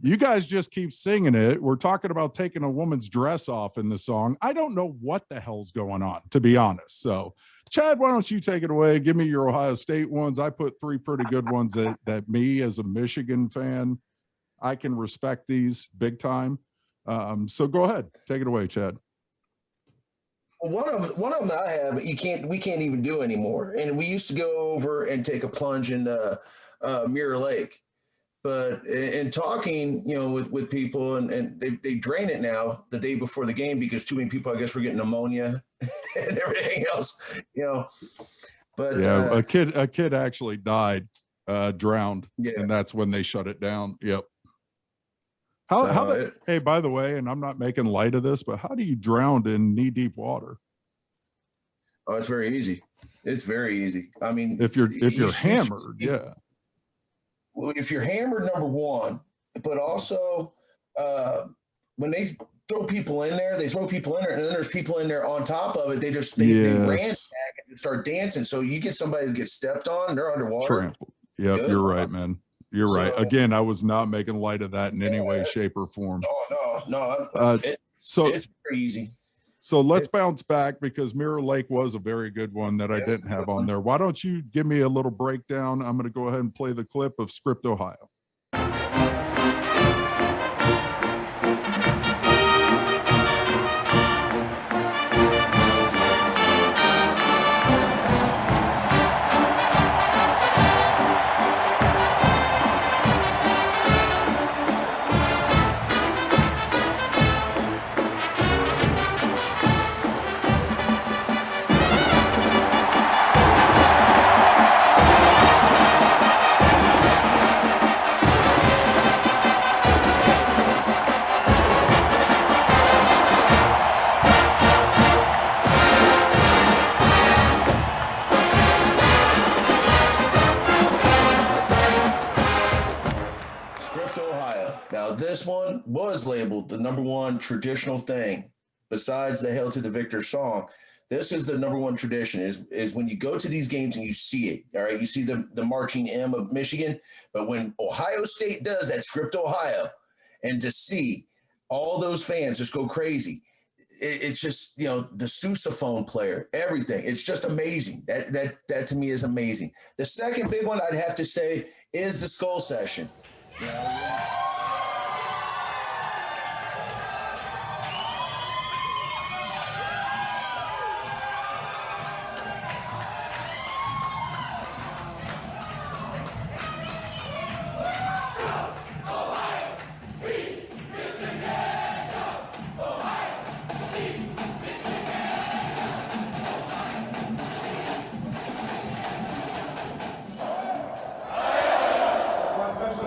you guys just keep singing it. We're talking about taking a woman's dress off in the song. I don't know what the hell's going on, to be honest. So, Chad, why don't you take it away? Give me your Ohio State ones. I put 3 pretty good ones that me as a Michigan fan, I can respect these big time. So go ahead, take it away, Chad. One of them I have, we can't even do anymore. And we used to go over and take a plunge in Mirror Lake, but in talking, with people, and they drain it now the day before the game because too many people, I guess, were getting pneumonia and everything else, But yeah, a kid actually died, drowned, and that's when they shut it down. Yep. Hey, by the way, and I'm not making light of this, but how do you drown in knee-deep water? Oh, it's very easy. It's very easy. I mean, if you're hammered, yeah. Well, if you're hammered, number one, but also when they throw people in there, and then there's people in there on top of it. They ran back and start dancing. So you get somebody that gets stepped on, they're underwater. Trampled. Yep, you're right, man. You're right. Again, I was not making light of that in any way, shape, or form. No. It's very easy. So let's bounce back because Mirror Lake was a very good one that I didn't have on there. Why don't you give me a little breakdown? I'm going to go ahead and play the clip of Script, Ohio. This one was labeled the number one traditional thing besides the Hail to the Victor song. This is the number one tradition is when you go to these games and you see it. All right. You see the marching M of Michigan, but when Ohio State does that Script Ohio, and to see all those fans just go crazy, it's just, the sousaphone player, everything. It's just amazing. That to me is amazing. The second big one I'd have to say is the Skull Session.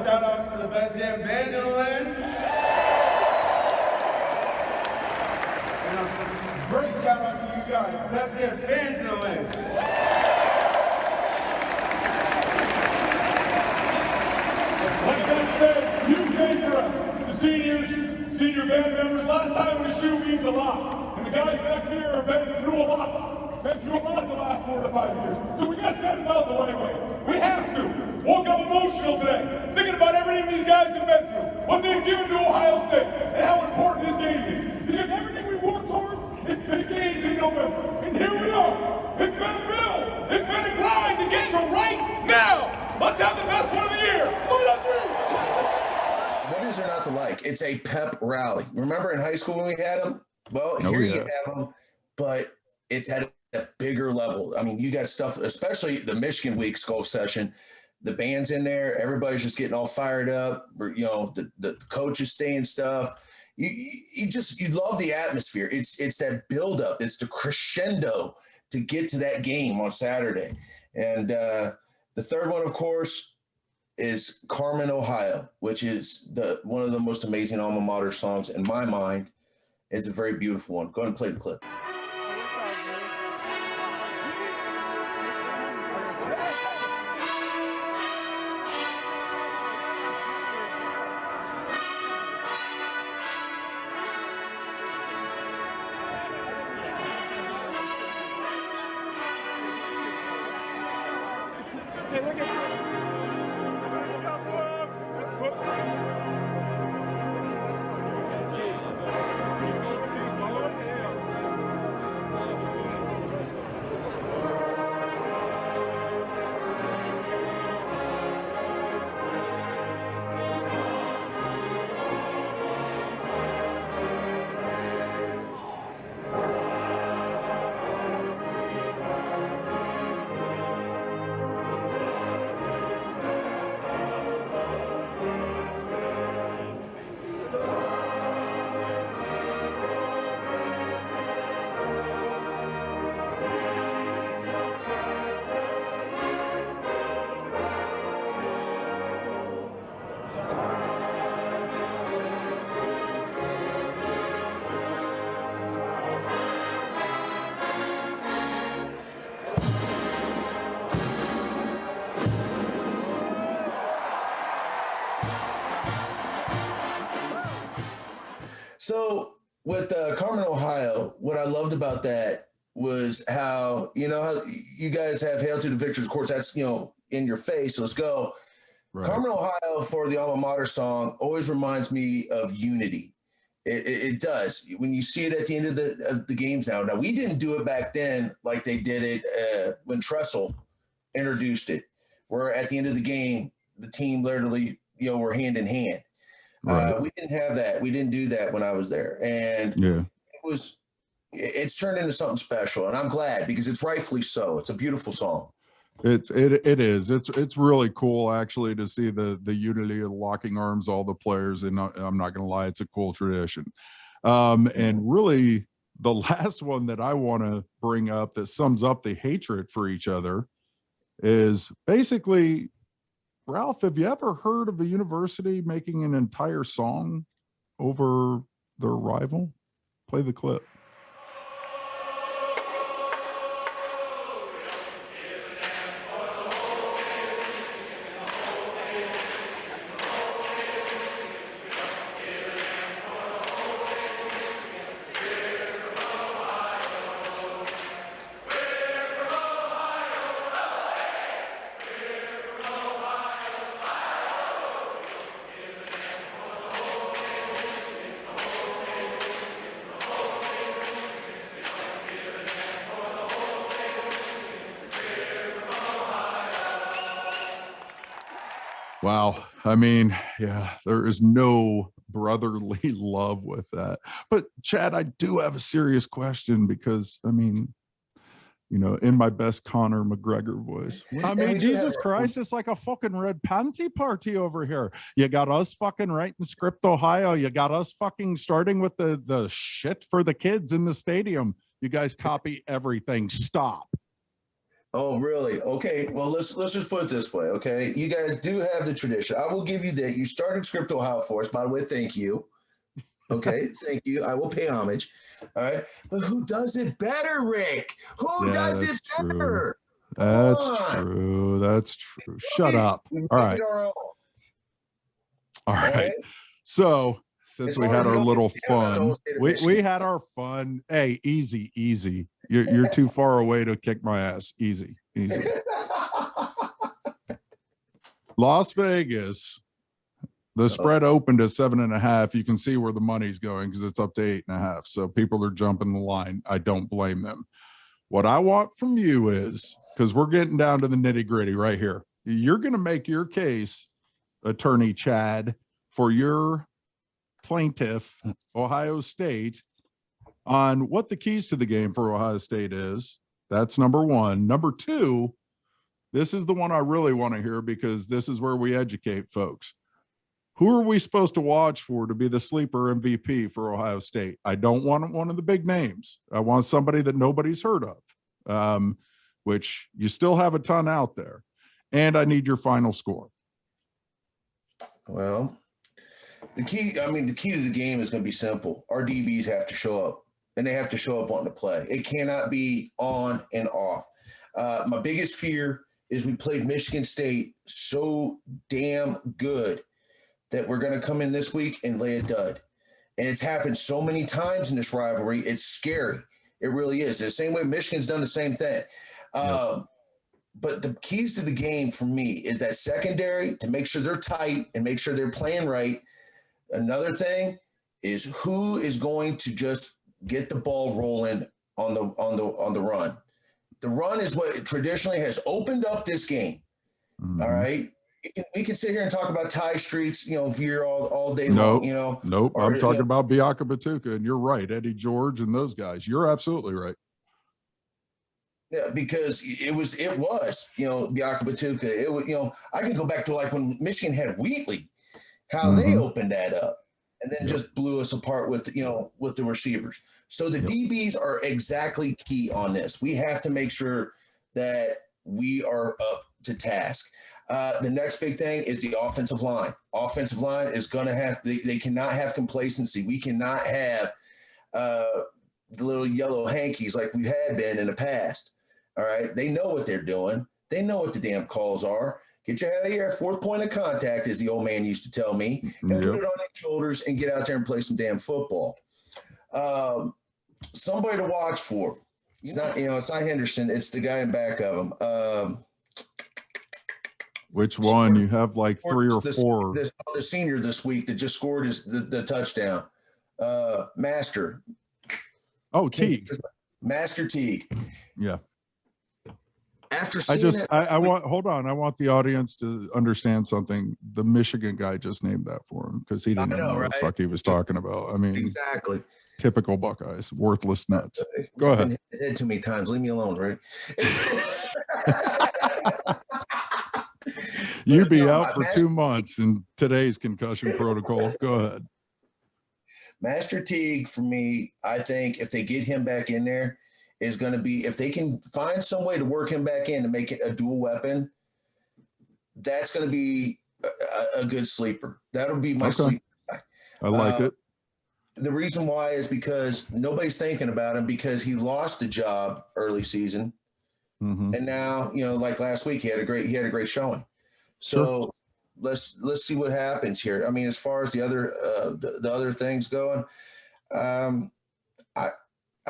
Shout out to the best damn band in the land. And a great shout out to you guys, best damn fans in the land. Like I said, you came for us, the seniors, senior band members. Last time in a shoe means a lot. And the guys back here have been through a lot. Been through a lot the last 4 to 5 years. So we got to send them out the right way. We have to. woke up emotional today, thinking about everything these guys have been through, what they've given to Ohio State, and how important this game is. Because everything we work towards is big games in November. And here we are. It's been a build. It's been a grind to get to right now. Let's have the best one of the year. 4-3. Winners are not to like. It's a pep rally. Remember in high school when we had them? Well, here you have them, but it's at a bigger level. I mean, you got stuff, especially the Michigan Week Skull Session. The band's in there. Everybody's just getting all fired up. You know, the coaches saying stuff. You love the atmosphere. It's that buildup. It's the crescendo to get to that game on Saturday. And the third one, of course, is Carmen, Ohio, which is one of the most amazing alma mater songs in my mind. It's a very beautiful one. Go ahead and play the clip. So with Carmen, Ohio, what I loved about that was how you guys have Hail to the Victors. Of course, that's, in your face. Let's go. Right. Carmen, Ohio, for the alma mater song always reminds me of unity. It does. When you see it at the end of the games now. Now, we didn't do it back then like they did it when Tressel introduced it, where at the end of the game, the team literally, were hand in hand. Right. We didn't have that. We didn't do that when I was there. And it's turned into something special. And I'm glad, because it's rightfully so. It's a beautiful song. It is. It's really cool actually to see the unity of locking arms, all the players. And I'm not going to lie, it's a cool tradition. And really the last one that I want to bring up that sums up the hatred for each other is basically, Ralph, have you ever heard of a university making an entire song over their rival? Play the clip. Wow. I mean, yeah, there is no brotherly love with that. But Chad, I do have a serious question because, I mean, in my best Conor McGregor voice, I mean, Jesus Christ, it's like a fucking red panty party over here. You got us fucking writing Script Ohio. You got us fucking starting with the shit for the kids in the stadium. You guys copy everything. Stop. Oh, really? Okay. Well, let's just put it this way. Okay. You guys do have the tradition. I will give you that. You started Script Ohio for us, by the way. Thank you. Okay. Thank you. I will pay homage. All right. But who does it better, Rick? Who does it better? That's true. That's true. Shut up. All right. All right. So since we had our little fun, we had our fun. Hey, easy. You're too far away to kick my ass. Easy. Las Vegas, the spread opened at 7.5. You can see where the money's going because it's up to 8.5. So people are jumping the line. I don't blame them. What I want from you is, because we're getting down to the nitty gritty right here, you're going to make your case, Attorney Chad, for your plaintiff, Ohio State, on what the keys to the game for Ohio State is. That's number one. Number two, this is the one I really want to hear because this is where we educate folks. Who are we supposed to watch for to be the sleeper MVP for Ohio State? I don't want one of the big names. I want somebody that nobody's heard of, which you still have a ton out there. And I need your final score. Well, the key to the game is going to be simple. Our DBs have to show up, and they have to show up wanting to play. It cannot be on and off. My biggest fear is we played Michigan State so damn good that we're going to come in this week and lay a dud. And it's happened so many times in this rivalry. It's scary. It really is. The same way Michigan's done the same thing. But the keys to the game for me is that secondary, to make sure they're tight and make sure they're playing right. Another thing is who is going to just get the ball rolling on the run. The run is what traditionally has opened up this game. Mm-hmm. All right. We can sit here and talk about Ty Streets, Veer all day long, Nope. I'm talking about Biaka Batuka, and you're right. Eddie George and those guys. You're absolutely right. Yeah, because it was, Biaka Batuka. It was, I can go back to like when Michigan had Wheatley, how they opened that up and then just blew us apart with the receivers. So the DBs are exactly key on this. We have to make sure that we are up to task. The next big thing is the offensive line. Offensive line is going to have, they cannot have complacency. We cannot have the little yellow hankies like we've had been in the past. All right. They know what they're doing. They know what the damn calls are. Get your head out of here. Fourth point of contact, as the old man used to tell me, and put it on your shoulders and get out there and play some damn football. Somebody to watch for. It's not Henderson. It's the guy in back of him. Which one? You have like three or four. The senior this week that just scored the touchdown. Master. Oh, Teague. Master Teague. Yeah. After I want the audience to understand something. The Michigan guy just named that for him because he didn't know what the fuck he was talking about. I mean, exactly. Typical Buckeyes, worthless nuts. Go ahead. Hit too many times. Leave me alone, right? You'd be out for 2 months in today's concussion protocol. Go ahead. Master Teague, for me, I think if they get him back in there, is going to be, if they can find some way to work him back in to make it a dual weapon, that's going to be a good sleeper. That'll be my sleeper. I like it. The reason why is because nobody's thinking about him because he lost the job early season. Mm-hmm. And now, like last week, he had a great showing. So let's see what happens here. I mean, as far as the other things going,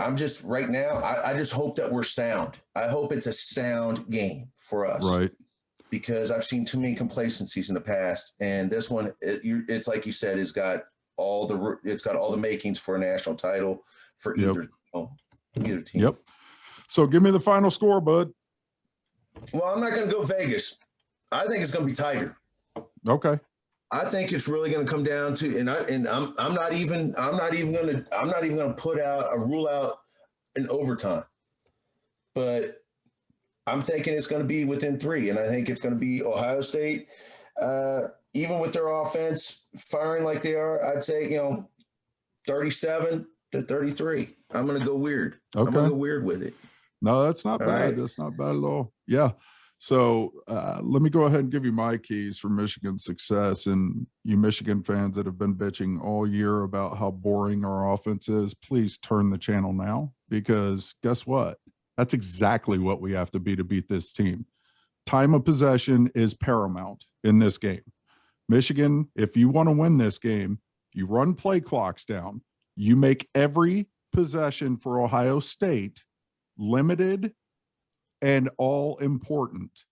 I'm just right now, I just hope that we're sound. I hope it's a sound game for us. Right. Because I've seen too many complacencies in the past. And this one, it's like you said, it's got all the makings for a national title for either team. Yep. So give me the final score, bud. Well, I'm not going to go Vegas. I think it's going to be tighter. Okay. I think it's really going to come down to, I'm not even going to rule out an overtime, but I'm thinking it's going to be within 3. And I think it's going to be Ohio State, even with their offense firing like they are, I'd say, 37-33. I'm going to go weird. Okay. I'm going to go weird with it. No, that's not bad. Right. That's not bad at all. Yeah. So let me go ahead and give you my keys for Michigan's success. And you Michigan fans that have been bitching all year about how boring our offense is, please turn the channel now, because guess what? That's exactly what we have to be to beat this team. Time of possession is paramount in this game. Michigan, if you want to win this game, you run play clocks down. You make every possession for Ohio State limited and all important.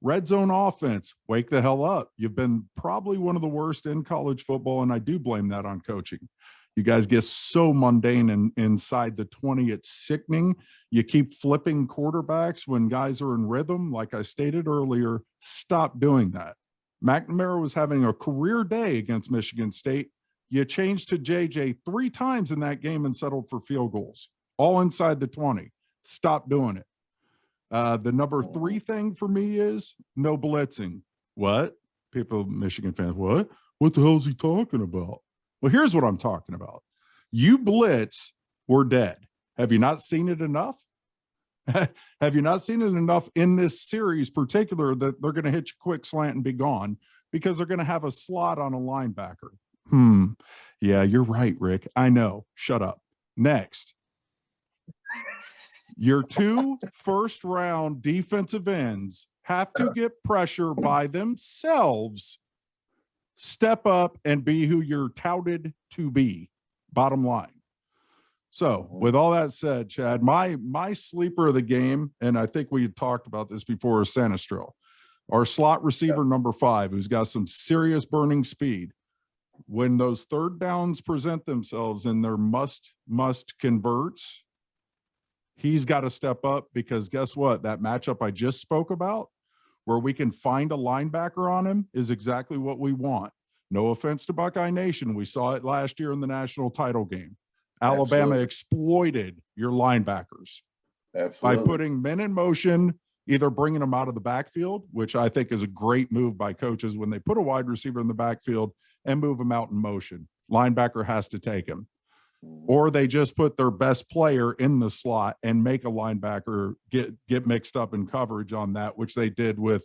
Red zone offense, wake the hell up. You've been probably one of the worst in college football, and I do blame that on coaching. You guys get so mundane and inside the 20, it's sickening. You keep flipping quarterbacks when guys are in rhythm. Like I stated earlier, stop doing that. McNamara was having a career day against Michigan State. You changed to JJ 3 times in that game and settled for field goals, all inside the 20. Stop doing it. The number 3 thing for me is no blitzing. What? People, Michigan fans, what? What the hell is he talking about? Well, here's what I'm talking about. You blitz, we're dead. Have you not seen it enough? Have you not seen it enough in this series, particular, that they're going to hit you quick slant and be gone because they're going to have a slot on a linebacker? Yeah, you're right, Rick. I know. Shut up. Next. Your 2 first-round defensive ends have to get pressure by themselves. Step up and be who you're touted to be. Bottom line. So with all that said, Chad, my sleeper of the game, and I think we had talked about this before, is Sanistrell, our slot receiver number 5, who's got some serious burning speed. When those third downs present themselves and their must converts, he's got to step up, because guess what? That matchup I just spoke about, where we can find a linebacker on him, is exactly what we want. No offense to Buckeye Nation. We saw it last year in the national title game. Alabama exploited your linebackers by putting men in motion, either bringing them out of the backfield, which I think is a great move by coaches when they put a wide receiver in the backfield and move him out in motion. Linebacker has to take him. Or they just put their best player in the slot and make a linebacker get mixed up in coverage on that, which they did with,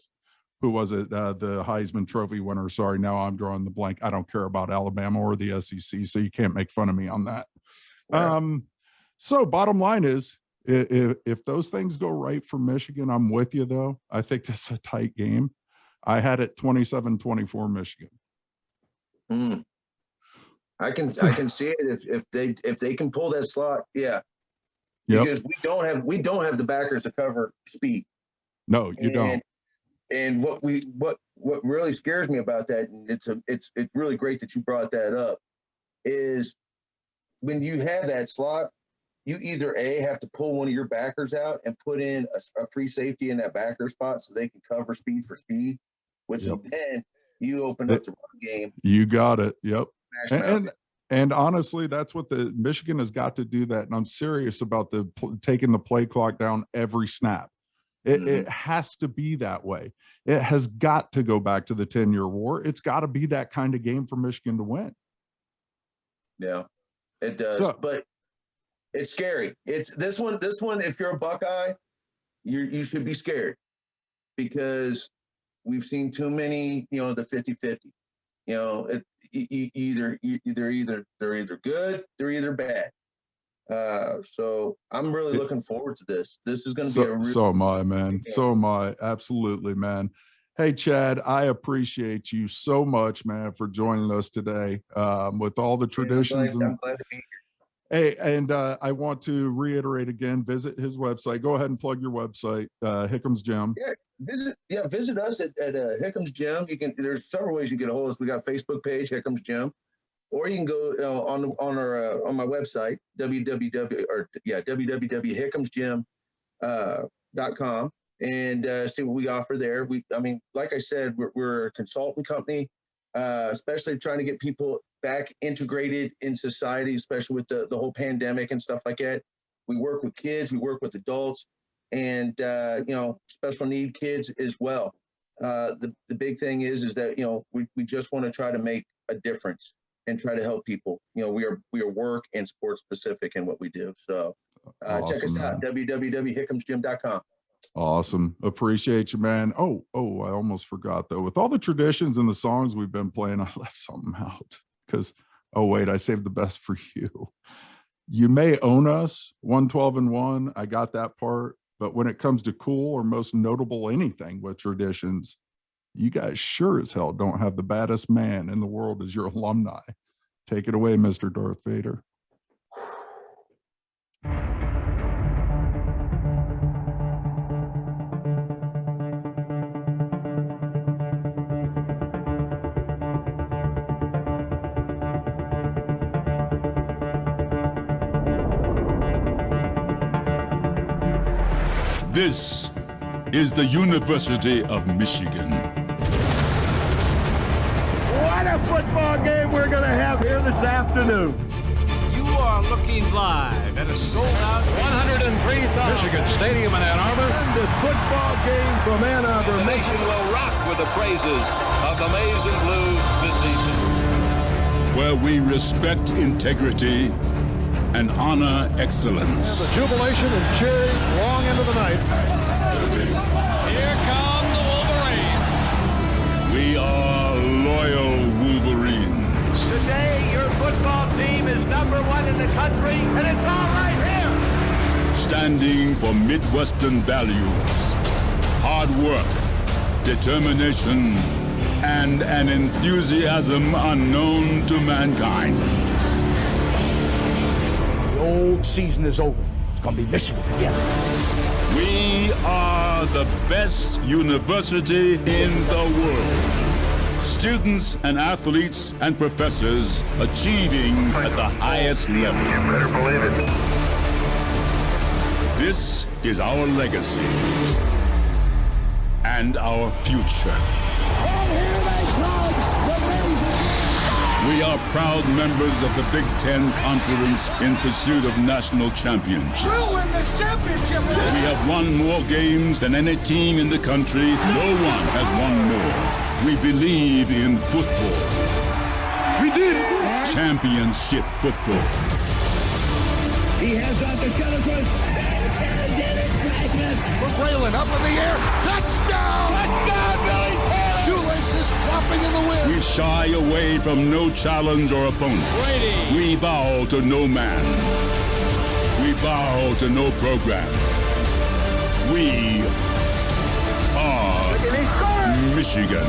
who was it? The Heisman Trophy winner. Sorry, now I'm drawing the blank. I don't care about Alabama or the SEC, so you can't make fun of me on that. So bottom line is, if those things go right for Michigan, I'm with you, though. I think this is a tight game. I had it 27-24 Michigan. I can see it if they can pull that slot. Yeah. Because we don't have the backers to cover speed. No, you don't. And what really scares me about that, and it's really great that you brought that up, is when you have that slot, you either have to pull one of your backers out and put in a free safety in that backer spot so they can cover speed for speed, which then you open up the run game. You got it. Yep. And honestly, that's what the Michigan has got to do that. And I'm serious about taking the play clock down every snap. It has to be that way. It has got to go back to the 10-year war. It's got to be that kind of game for Michigan to win. Yeah, it does. But it's scary. It's this one. If you're a Buckeye, you should be scared, because we've seen too many, the 50-50. They're either good, they're either bad. So I'm really looking forward to this. This is going to be a really so am I, man. So am I. Absolutely, man. Hey, Chad, I appreciate you so much, man, for joining us today. With all the traditions. I'm glad to be here. Hey, and I want to reiterate again, visit his website. Go ahead and plug your website, Hickham's Gym. Visit us at Hickham's Gym. There's several ways you get a hold of us. We got a Facebook page, Hickham's Gym, or you can go on my website, www.hickhamsgym.com, and see what we offer there. Like I said, we're a consultant company, especially trying to get people back integrated in society, especially with the whole pandemic and stuff like that. We work with kids, we work with adults, and special need kids as well. The big thing is that we just want to try to make a difference and try to help people. We are work and sports specific in what we do. So awesome, check us out, www.hickhamsgym.com. Awesome. Appreciate you, man. Oh, I almost forgot, though. With all the traditions and the songs we've been playing, I left something out because, I saved the best for you. You may own us, 112-1. I got that part. But when it comes to cool or most notable anything with traditions, you guys sure as hell don't have the baddest man in the world as your alumni. Take it away, Mr. Darth Vader. This is the University of Michigan. What a football game we're going to have here this afternoon. You are looking live at a sold-out 103,000 Michigan Stadium in Ann Arbor. And the football game from Ann Arbor. The nation will rock with the praises of the Maize and Blue this evening. Where we respect integrity and honor excellence. The jubilation and cheering long into the night. Here come the Wolverines. We are loyal Wolverines. Today, your football team is #1 in the country, and it's all right here. Standing for Midwestern values, hard work, determination, and an enthusiasm unknown to mankind. The old season is over. It's going to be Michigan again. We are the best university in the world. Students and athletes and professors achieving at the highest level. You better believe it. This is our legacy and our future. We are proud members of the Big Ten Conference in pursuit of national championships. We'll win this championship. We have won more games than any team in the country. No one has won more. We believe in football. We did. Championship football. He has on the Cowboys. McClellan up in the air. Touchdown! Touchdown, Billy Taylor! Shoelaces flopping in the wind. We shy away from no challenge or opponent. Brady. We bow to no man. We bow to no program. We are Michigan.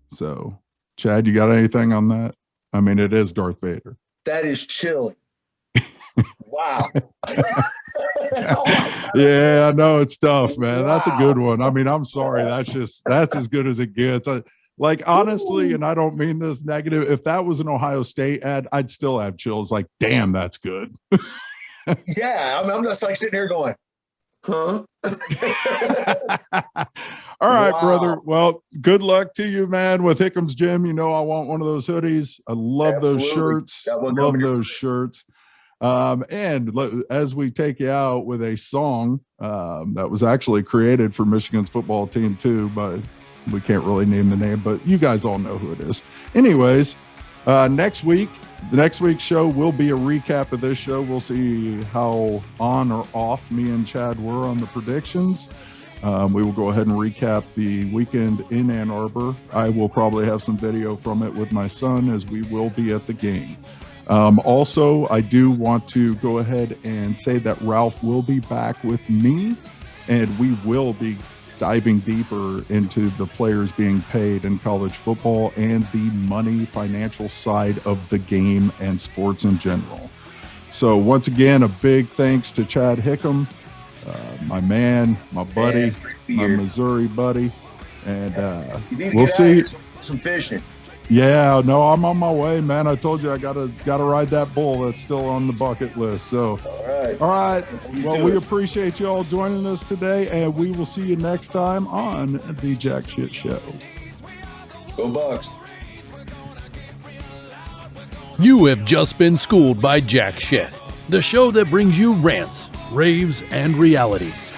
So, Chad, you got anything on that? I mean, it is Darth Vader. That is chilling. Wow. Yeah, I know it's tough, man. That's a good one. I mean, I'm sorry. That's as good as it gets. Like, honestly, and I don't mean this negative, if that was an Ohio State ad, I'd still have chills. Like, damn, that's good. Yeah, I'm just like sitting here going, huh? All right, brother. Well, good luck to you, man, with Hickham's Gym. You know, I want one of those hoodies. I love those shirts. Love those shirts. And as we take you out with a song that was actually created for Michigan's football team too, but we can't really name the name, but you guys all know who it is. Anyways, the next week's show will be a recap of this show. We'll see how on or off me and Chad were on the predictions. We will go ahead and recap the weekend in Ann Arbor. I will probably have some video from it with my son, as we will be at the game. Also, I do want to go ahead and say that Ralph will be back with me, and we will be diving deeper into the players being paid in college football and the money financial side of the game and sports in general. So once again, a big thanks to Chad Hickam, my man, my buddy, my Missouri buddy, and we'll see. Some fishing. Yeah, no, I'm on my way, man. I told you I gotta ride that bull. That's still on the bucket list. So, all right. Well, we appreciate you all joining us today, and we will see you next time on the Jack Shit Show. Go Bucks. You have just been schooled by Jack Shit, the show that brings you rants, raves, and realities.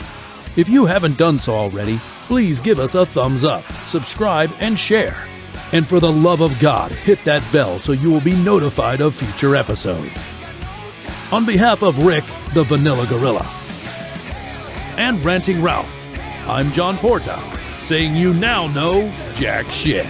If you haven't done so already, please give us a thumbs up, subscribe, and share. And for the love of God, hit that bell so you will be notified of future episodes. On behalf of Rick, the Vanilla Gorilla, and Ranting Ralph, I'm John Porta, saying you now know Jack Shit.